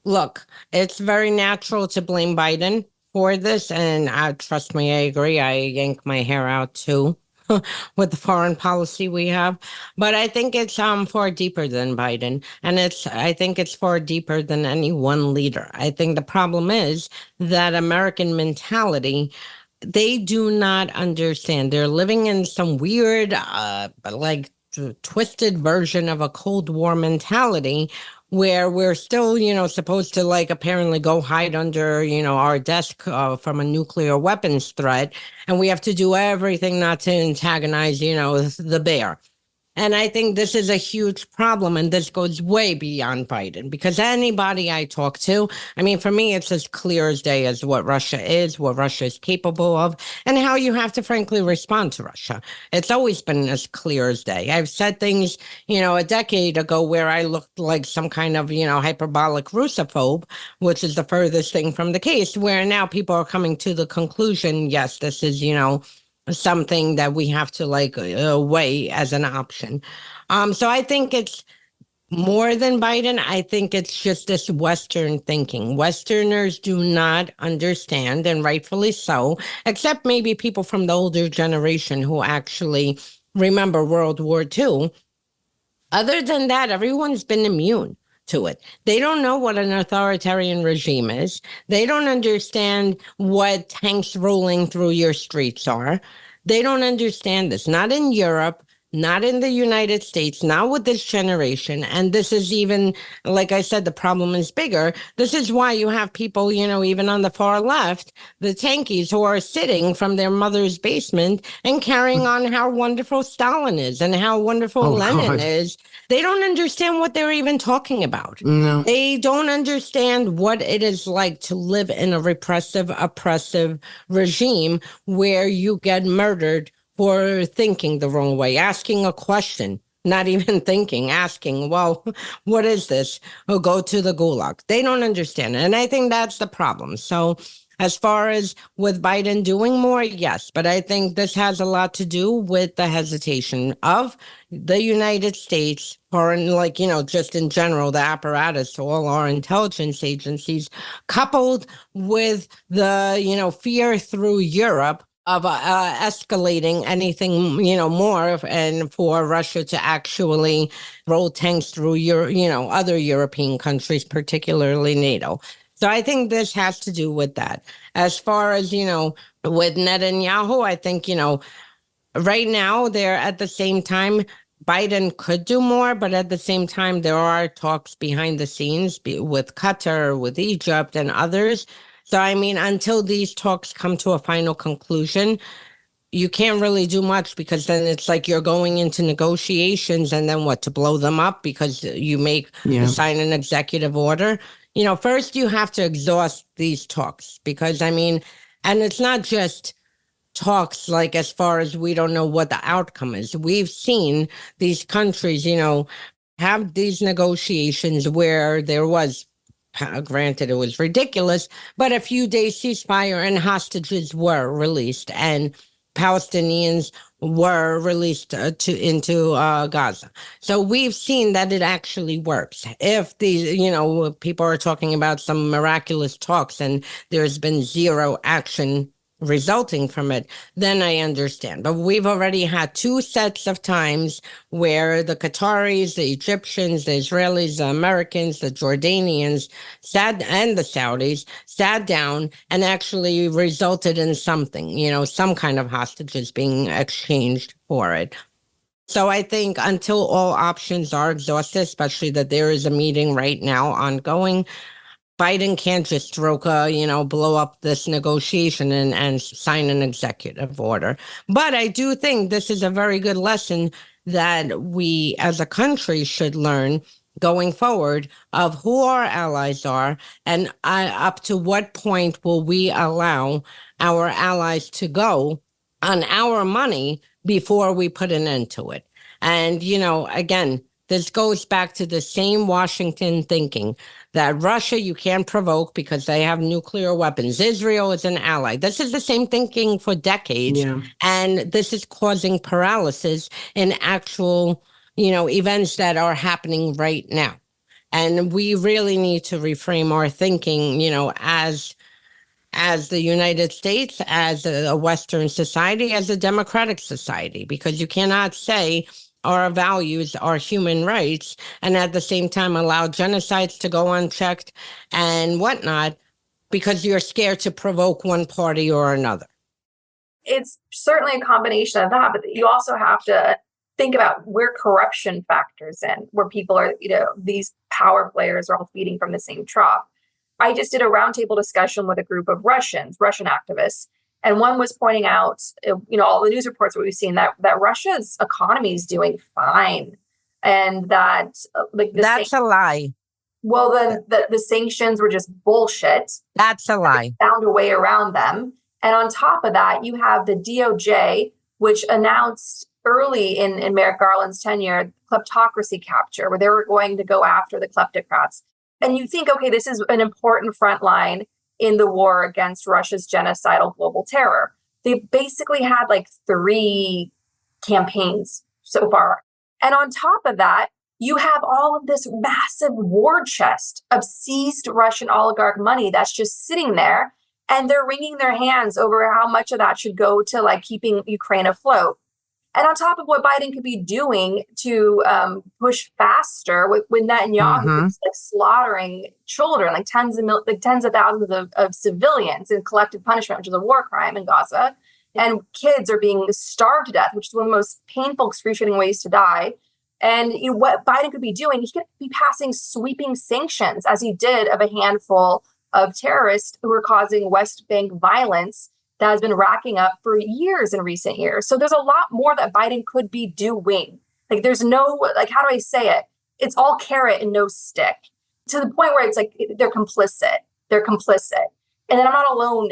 Look, it's very natural to blame Biden for this, and trust me, I agree. I yank my hair out too with the foreign policy we have. But I think it's far deeper than Biden, and I think it's far deeper than any one leader. I think the problem is that American mentality, they do not understand. They're living in some weird, twisted version of a Cold War mentality, where we're still, supposed to apparently go hide under, our desk from a nuclear weapons threat. And we have to do everything not to antagonize, the bear. And I think this is a huge problem, and this goes way beyond Biden, because anybody I talk to, I mean, for me, it's as clear as day as what Russia is capable of, and how you have to, frankly, respond to Russia. It's always been as clear as day. I've said things, a decade ago where I looked like some kind of, hyperbolic Russophobe, which is the furthest thing from the case, where now people are coming to the conclusion, yes, this is, something that we have to weigh as an option. So I think it's more than Biden. I think it's just this Western thinking. Westerners do not understand, and rightfully so, except maybe people from the older generation who actually remember World War II. Other than that, everyone's been immune to it. They don't know what an authoritarian regime is. They don't understand what tanks rolling through your streets are. They don't understand this. Not in Europe, not in the United States, not with this generation. And this is even, like I said, the problem is bigger. This is why you have people, even on the far left, the tankies, who are sitting from their mother's basement and carrying on how wonderful Stalin is and how wonderful Lenin is. They don't understand what they're even talking about. No. They don't understand what it is like to live in a repressive, oppressive regime where you get murdered for thinking the wrong way, asking a question, not even thinking, asking, well, what is this? Or go to the gulag. They don't understand. And I think that's the problem. So as far as with Biden doing more, yes, but I think this has a lot to do with the hesitation of the United States, foreign, just in general, the apparatus, all our intelligence agencies, coupled with the, fear through Europe of escalating anything, more, and for Russia to actually roll tanks through other European countries, particularly NATO. So I think this has to do with that. As far as, with Netanyahu, I think, right now they're at the same time, Biden could do more, but at the same time, there are talks behind the scenes with Qatar, with Egypt and others. So, I mean, until these talks come to a final conclusion, you can't really do much, because then it's like you're going into negotiations and then what, to blow them up because you sign an executive order. First you have to exhaust these talks, because and it's not just talks, like, as far as we don't know what the outcome is. We've seen these countries, have these negotiations where there was, granted, it was ridiculous, but a few days ceasefire and hostages were released, and Palestinians were released into Gaza. So we've seen that it actually works. If these, people are talking about some miraculous talks and there's been zero action resulting from it, then I understand. But we've already had 2 sets of times where the Qataris, the Egyptians, the Israelis, the Americans, the Jordanians and the Saudis sat down and actually resulted in something, some kind of hostages being exchanged for it. So I think until all options are exhausted, especially that there is a meeting right now ongoing, Biden can't just blow up this negotiation and sign an executive order. But I do think this is a very good lesson that we as a country should learn going forward, of who our allies are, and up to what point will we allow our allies to go on our money before we put an end to it. And, again, this goes back to the same Washington thinking that Russia you can't provoke because they have nuclear weapons. Israel is an ally. This is the same thinking for decades. Yeah. And this is causing paralysis in actual, events that are happening right now. And we really need to reframe our thinking, as the United States, as a Western society, as a democratic society, because you cannot say our values are human rights and at the same time allow genocides to go unchecked and whatnot because you're scared to provoke one party or another. It's certainly a combination of that, but you also have to think about where corruption factors in, where people are, these power players are all feeding from the same trough. I just did a roundtable discussion with a group of Russian activists. And one was pointing out, all the news reports that we've seen that Russia's economy is doing fine, and that that's a lie. Well, then the sanctions were just bullshit. That's a lie. They found a way around them, and on top of that, you have the DOJ, which announced early in Merrick Garland's tenure kleptocracy capture, where they were going to go after the kleptocrats. And you think, okay, this is an important front line in the war against Russia's genocidal global terror. They basically had 3 campaigns so far. And on top of that, you have all of this massive war chest of seized Russian oligarch money that's just sitting there, and they're wringing their hands over how much of that should go to keeping Ukraine afloat. And on top of what Biden could be doing to push faster with Netanyahu is slaughtering children, tens of thousands of civilians in collective punishment, which is a war crime in Gaza. And kids are being starved to death, which is one of the most painful, excruciating ways to die. And what Biden could be doing, he could be passing sweeping sanctions, as he did, of a handful of terrorists who are causing West Bank violence that has been racking up for years in recent years. So there's a lot more that Biden could be doing. There's no, how do I say it? It's all carrot and no stick, to the point where it's they're complicit. They're complicit. And then I'm not alone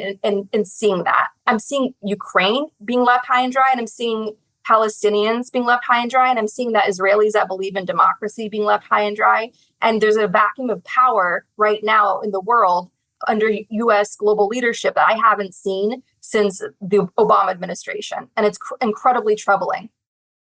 in seeing that. I'm seeing Ukraine being left high and dry, and I'm seeing Palestinians being left high and dry, and I'm seeing that Israelis that believe in democracy being left high and dry. And there's a vacuum of power right now in the world under U.S. global leadership that I haven't seen since the Obama administration. And it's incredibly troubling.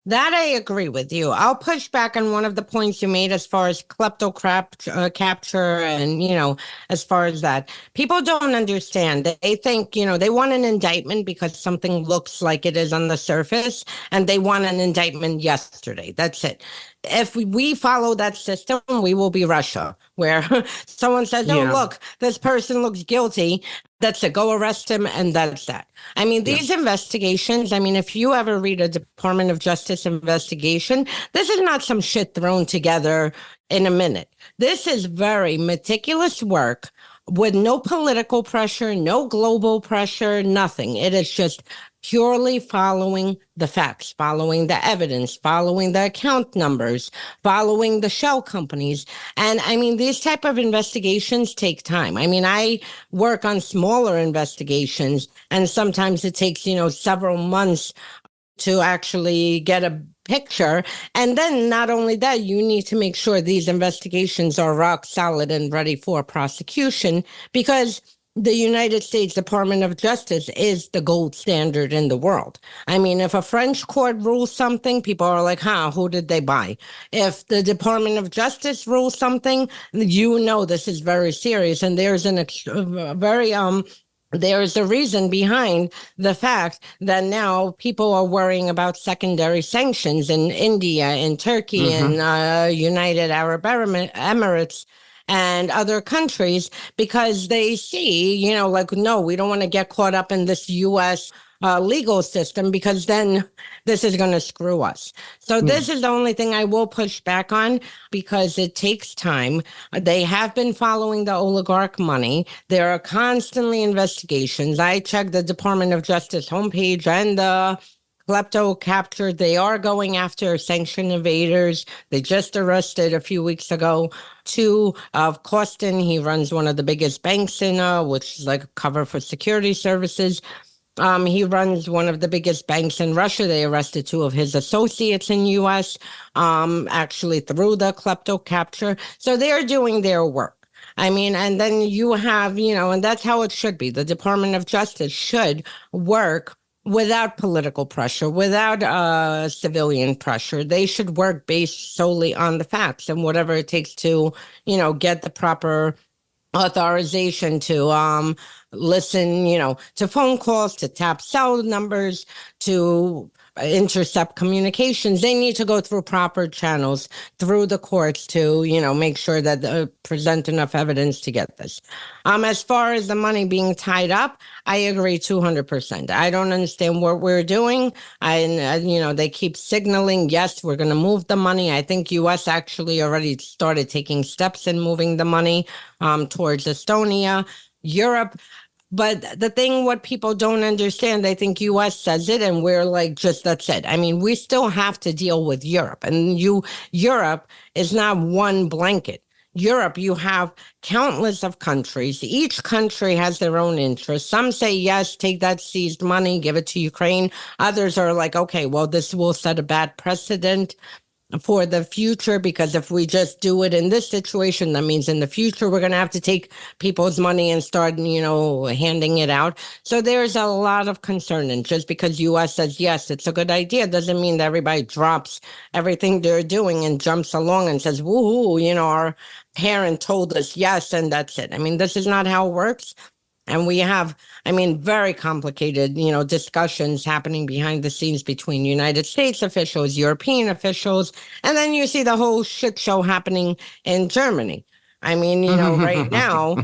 That I agree with you. I'll push back on one of the points you made as far as capture and, as far as that. People don't understand. They think, they want an indictment because something looks like it is on the surface, and they want an indictment yesterday. That's it. If we follow that system, we will be Russia, where someone says, oh, look, this person looks guilty. That's it. Go arrest him. And that's that. These investigations, if you ever read a Department of Justice investigation, this is not some shit thrown together in a minute. This is very meticulous work with no political pressure, no global pressure, nothing. It is just purely following the facts, following the evidence, following the account numbers, following the shell companies. And I mean, these type of investigations take time. I mean, I work on smaller investigations, and sometimes it takes, several months to actually get a picture. And then not only that, you need to make sure these investigations are rock solid and ready for prosecution, because the United States Department of Justice is the gold standard in the world. I mean, if a French court rules something, people are like, who did they buy? If the Department of Justice rules something, this is very serious. And there's there's a reason behind the fact that now people are worrying about secondary sanctions in India, in Turkey, and United Arab Emirates, and other countries, because they see, no, we don't want to get caught up in this U.S. Legal system, because then this is going to screw us. So this is the only thing I will push back on, because it takes time. They have been following the oligarch money. There are constantly investigations. I checked the Department of Justice homepage and the klepto capture. They are going after sanction evaders. They just arrested a few weeks ago 2 of Kostin. He runs one of the biggest banks in, which is like a cover for security services. He runs one of the biggest banks in Russia. They arrested 2 of his associates in U.S., actually through the klepto capture. So they are doing their work. I mean, and then you have, and that's how it should be. The Department of Justice should work without political pressure, without civilian pressure. They should work based solely on the facts and whatever it takes to, get the proper authorization to listen, to phone calls, to tap cell numbers, to intercept communications. They need to go through proper channels through the courts to, make sure that they present enough evidence to get this. As far as the money being tied up, I agree 200%. I don't understand what we're doing. They keep signaling, yes, we're going to move the money. I think U.S. actually already started taking steps in moving the money towards Estonia, Europe. But the thing, what people don't understand, they think U.S. says it and we're like, just that's it. I mean, we still have to deal with Europe, and Europe is not one blanket. Europe, you have countless of countries. Each country has their own interests. Some say, yes, take that seized money, give it to Ukraine. Others are like, okay, well, this will set a bad precedent for the future, because if we just do it in this situation, that means in the future we're going to have to take people's money and start, handing it out. So there's a lot of concern. And just because U.S. says, yes, it's a good idea, doesn't mean that everybody drops everything they're doing and jumps along and says, woohoo, our parent told us yes, and that's it. I mean, this is not how it works. And we have, very complicated, discussions happening behind the scenes between United States officials, European officials, and then you see the whole shit show happening in Germany. Right now,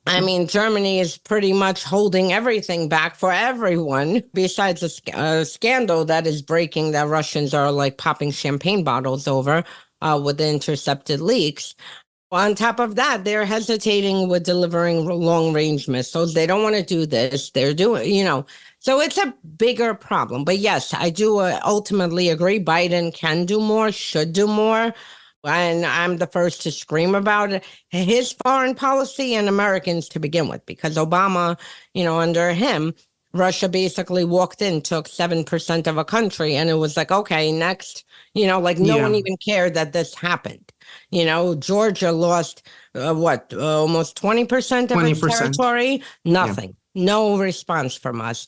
Germany is pretty much holding everything back for everyone, besides a scandal that is breaking that Russians are like popping champagne bottles over with the intercepted leaks. On top of that, they're hesitating with delivering long-range missiles. They don't want to do this. They're doing, so it's a bigger problem. But yes, I do ultimately agree. Biden can do more, should do more. And I'm the first to scream about it. His foreign policy and Americans to begin with, because Obama, under him, Russia basically walked in, took 7% of a country, and it was like, okay, next, no one even cared that this happened. Georgia lost, almost 20% of its territory? Nothing. Yeah. No response from us.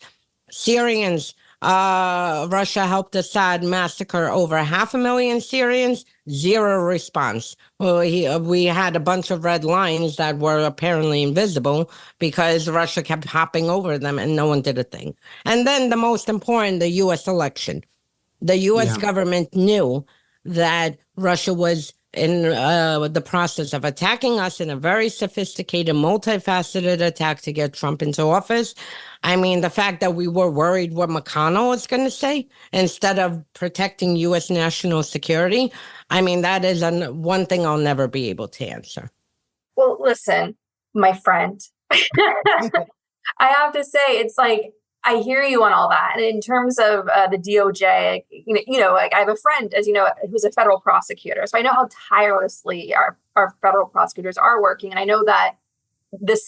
Syrians, Russia helped Assad massacre over 500,000 Syrians, 0 response. Well, we had a bunch of red lines that were apparently invisible because Russia kept hopping over them and no one did a thing. And then the most important, the U.S. election. The U.S. government knew that Russia was in the process of attacking us in a very sophisticated, multifaceted attack to get Trump into office. The fact that we were worried what McConnell was going to say instead of protecting U.S. national security, that is one thing I'll never be able to answer. Well, listen, my friend, I have to say, it's like, I hear you on all that. And in terms of the DOJ, like I have a friend, as you know, who's a federal prosecutor. So I know how tirelessly our federal prosecutors are working. And I know that the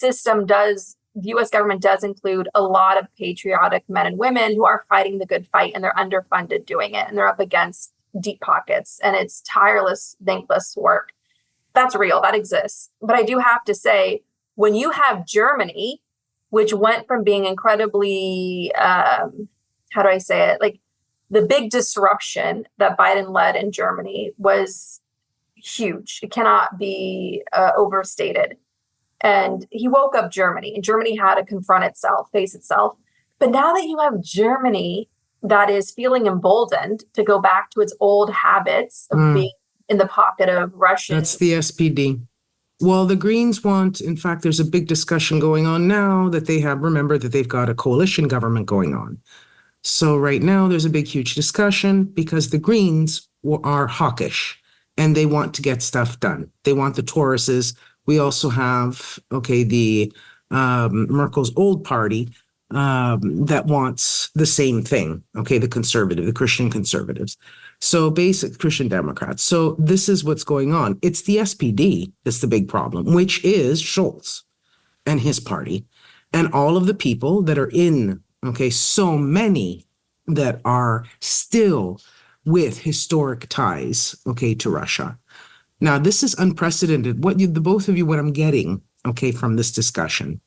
U.S. government does include a lot of patriotic men and women who are fighting the good fight, and they're underfunded doing it. And they're up against deep pockets, and it's tireless, thankless work. That's real. That exists. But I do have to say, when you have Germany, which went from being incredibly, how do I say it? Like the big disruption that Biden led in Germany was huge. It cannot be overstated. And he woke up Germany, and Germany had to confront itself, face itself. But now that you have Germany that is feeling emboldened to go back to its old habits of being in the pocket of Russia. That's the SPD. Well, the Greens want, in fact, there's a big discussion going on now that remember that they've got a coalition government going on. So right now there's a big, huge discussion because the Greens are hawkish and they want to get stuff done. They want the Tauruses. We also have, the Merkel's old party that wants the same thing, the Christian conservatives. So basic Christian Democrats. So this is what's going on. It's the SPD that's the big problem, which is Scholz and his party and all of the people that are in, so many that are still with historic ties, to Russia. Now, this is unprecedented. What I'm getting, from this discussion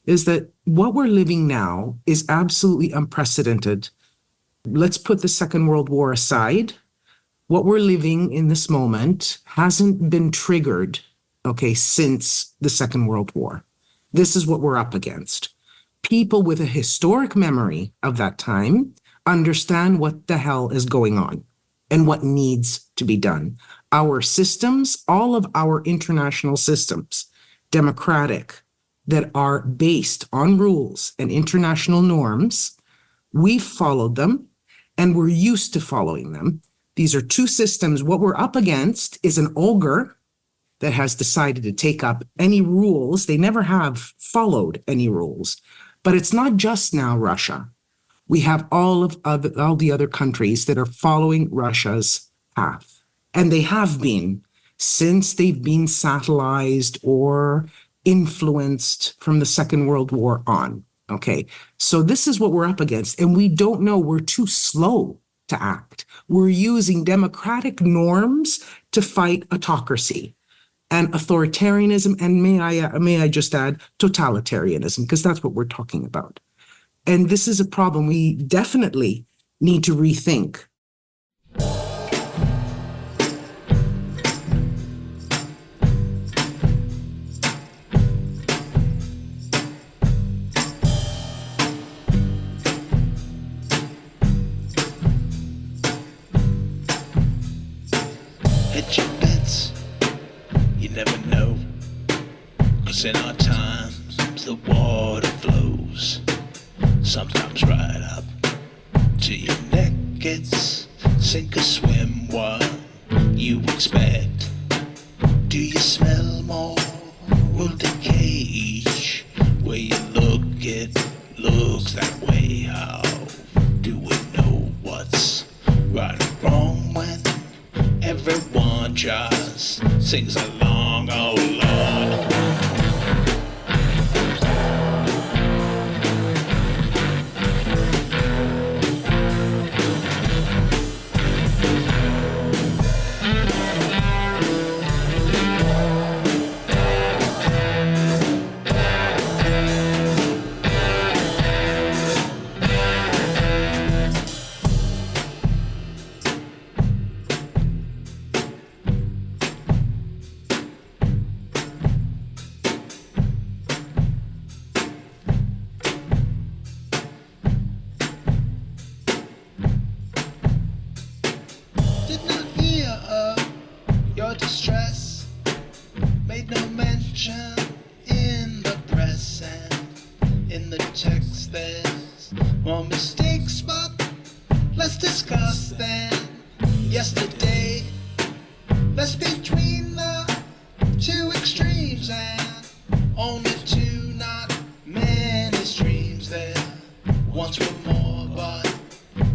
is that what we're living now is absolutely unprecedented. Let's put the Second World War aside. What we're living in this moment hasn't been triggered, since the Second World War. This is what we're up against. People with a historic memory of that time understand what the hell is going on and what needs to be done. Our systems, all of our international systems, democratic, that are based on rules and international norms, we've followed them and we're used to following them. These are two systems. What we're up against is an ogre that has decided to take up any rules. They never have followed any rules. But it's not just now Russia. We have all the other countries that are following Russia's path. And they have been since they've been satellized or influenced from the Second World War on. So this is what we're up against. And we don't know. We're too slow to act. We're using democratic norms to fight autocracy and authoritarianism, and may I just add totalitarianism, because that's what we're talking about. And this is a problem we definitely need to rethink. Never know, 'cause in our times the water flows, sometimes right up to your neck. It's sink or swim, what you expect. Do you smell more wilted cage? Where you look, it looks that way. How do we know what's right or wrong when everyone just sings along, oh Lord? once were more, but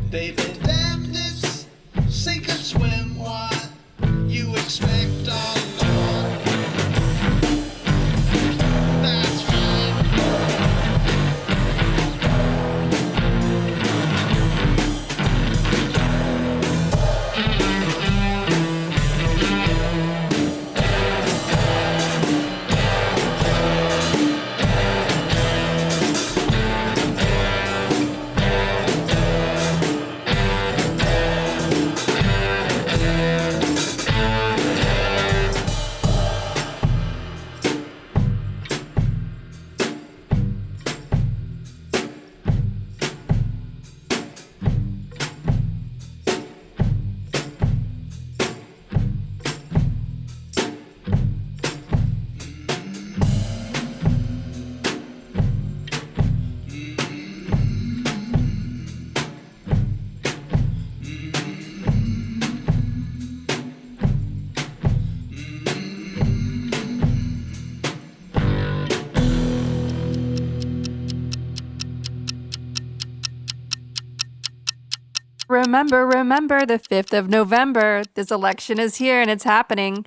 they've been damnedest, sink and swim. What you expect of God? That's right. Remember, the 5th of November. This election is here and it's happening.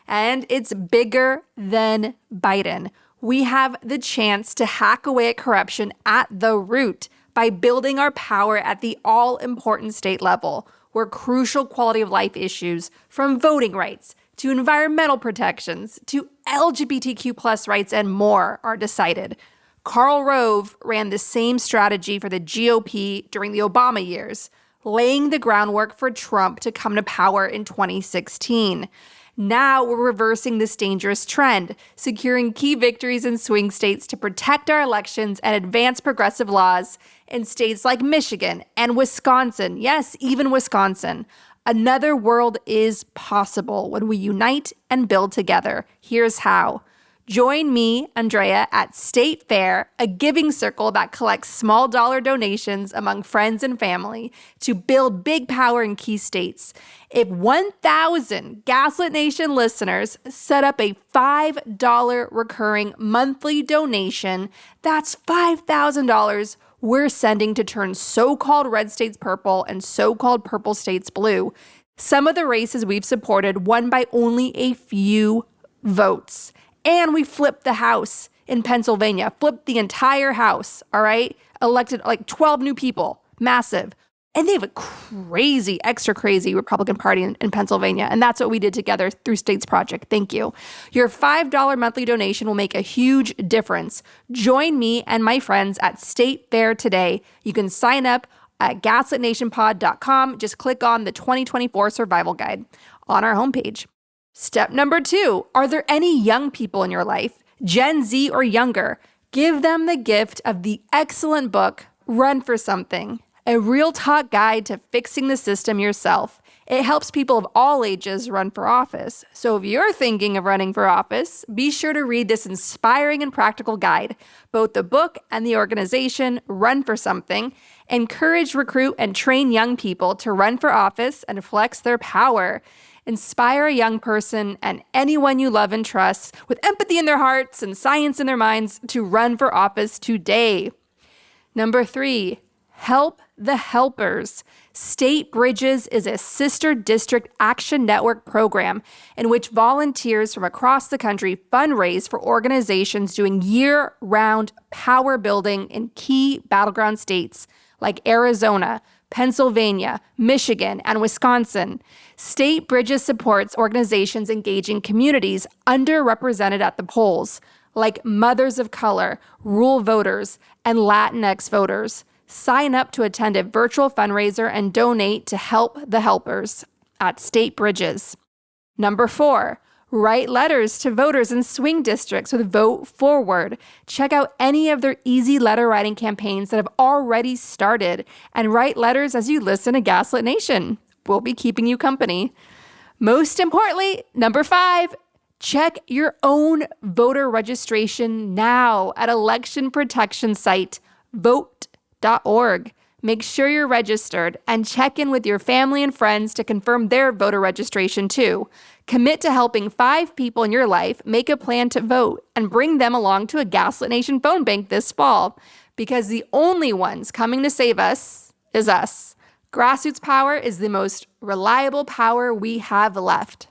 And it's bigger than Biden. We have the chance to hack away at corruption at the root by building our power at the all-important state level, where crucial quality of life issues, from voting rights to environmental protections to LGBTQ plus rights and more, are decided. Karl Rove ran the same strategy for the GOP during the Obama years, laying the groundwork for Trump to come to power in 2016. Now we're reversing this dangerous trend, securing key victories in swing states to protect our elections and advance progressive laws in states like Michigan and Wisconsin. Yes, even Wisconsin. Another world is possible when we unite and build together. Here's how. Join me, Andrea, at State Fair, a giving circle that collects small dollar donations among friends and family to build big power in key states. If 1,000 Gaslit Nation listeners set up a $5 recurring monthly donation, that's $5,000 we're sending to turn so-called red states purple and so-called purple states blue. Some of the races we've supported won by only a few votes. And we flipped the House in Pennsylvania, flipped the entire House, all right? Elected like 12 new people, massive. And they have a crazy, extra crazy Republican Party in Pennsylvania. And that's what we did together through States Project. Thank you. Your $5 monthly donation will make a huge difference. Join me and my friends at State Fair today. You can sign up at gaslitnationpod.com. Just click on the 2024 Survival Guide on our homepage. Step number 2, are there any young people in your life, Gen Z or younger? Give them the gift of the excellent book, Run for Something, a real talk guide to fixing the system yourself. It helps people of all ages run for office. So if you're thinking of running for office, be sure to read this inspiring and practical guide. Both the book and the organization, Run for Something, encourage, recruit, and train young people to run for office and flex their power. Inspire a young person and anyone you love and trust with empathy in their hearts and science in their minds to run for office today. Number 3, help the helpers. State Bridges is a sister district action network program in which volunteers from across the country fundraise for organizations doing year-round power building in key battleground states like Arizona, Pennsylvania, Michigan, and Wisconsin. State Bridges supports organizations engaging communities underrepresented at the polls, like mothers of color, rural voters, and Latinx voters. Sign up to attend a virtual fundraiser and donate to help the helpers at State Bridges. Number 4, write letters to voters in swing districts with Vote Forward. Check out any of their easy letter writing campaigns that have already started and write letters as you listen to Gaslit Nation. We'll be keeping you company. Most importantly, number 5, check your own voter registration now at election protection site vote.org. Make sure you're registered and check in with your family and friends to confirm their voter registration too. Commit to helping 5 people in your life make a plan to vote and bring them along to a Gaslit Nation phone bank this fall. because the only ones coming to save us is us. Grassroots power is the most reliable power we have left.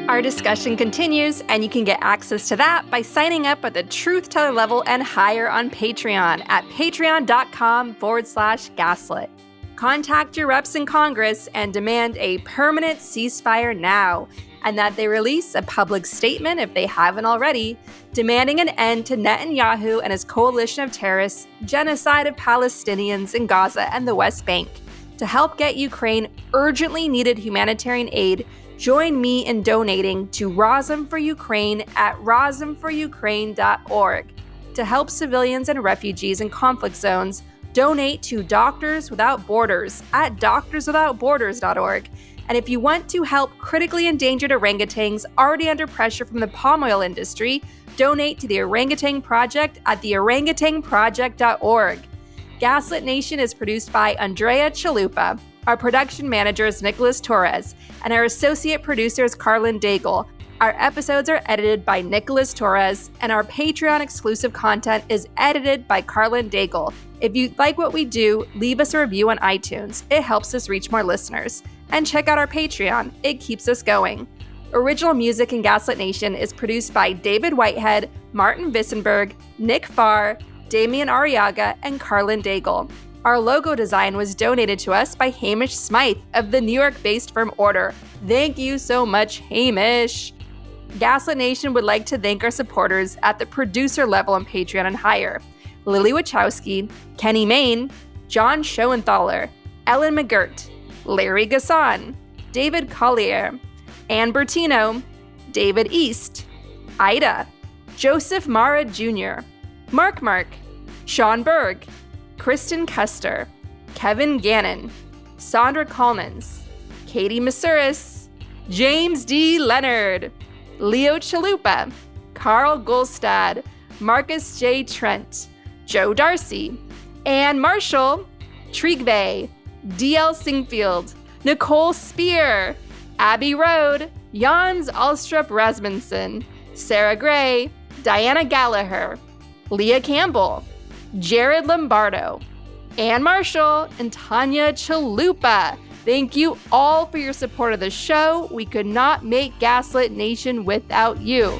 Our discussion continues, and you can get access to that by signing up at the Truth Teller level and higher on Patreon at patreon.com/gaslit. Contact your reps in Congress and demand a permanent ceasefire now, and that they release a public statement, if they haven't already, demanding an end to Netanyahu and his coalition of terrorists' genocide of Palestinians in Gaza and the West Bank. To help get Ukraine urgently needed humanitarian aid, join me in donating to Razom for Ukraine at razomforukraine.org. To help civilians and refugees in conflict zones, donate to Doctors Without Borders at doctorswithoutborders.org. And if you want to help critically endangered orangutans already under pressure from the palm oil industry, donate to the Orangutan Project at theorangutanproject.org. Gaslit Nation is produced by Andrea Chalupa. Our production manager is Nicholas Torres, and our associate producer is Carlin Daigle. Our episodes are edited by Nicholas Torres, and our Patreon-exclusive content is edited by Carlin Daigle. If you like what we do, leave us a review on iTunes. It helps us reach more listeners. And check out our Patreon. It keeps us going. Original music in Gaslit Nation is produced by David Whitehead, Martin Vissenberg, Nick Farr, Damian Arriaga, and Carlin Daigle. Our logo design was donated to us by Hamish Smythe of the New York-based firm Order. Thank you so much, Hamish. Gaslit Nation would like to thank our supporters at the producer level on Patreon and higher: Lily Wachowski, Kenny Main, John Schoenthaler, Ellen McGirt, Larry Gasson, David Collier, Ann Bertino, David East, Ida, Joseph Mara Jr., Mark, Sean Berg, Kristen Custer, Kevin Gannon, Sandra Collins, Katie Masuris, James D. Leonard, Leo Chalupa, Carl Golstad, Marcus J. Trent, Joe Darcy, Ann Marshall, Trigve, D.L. Singfield, Nicole Spear, Abby Rode, Jans Alstrup Rasmussen, Sarah Gray, Diana Gallagher, Leah Campbell, Jared Lombardo, Ann Marshall, and Tanya Chalupa. Thank you all for your support of the show. We could not make Gaslit Nation without you.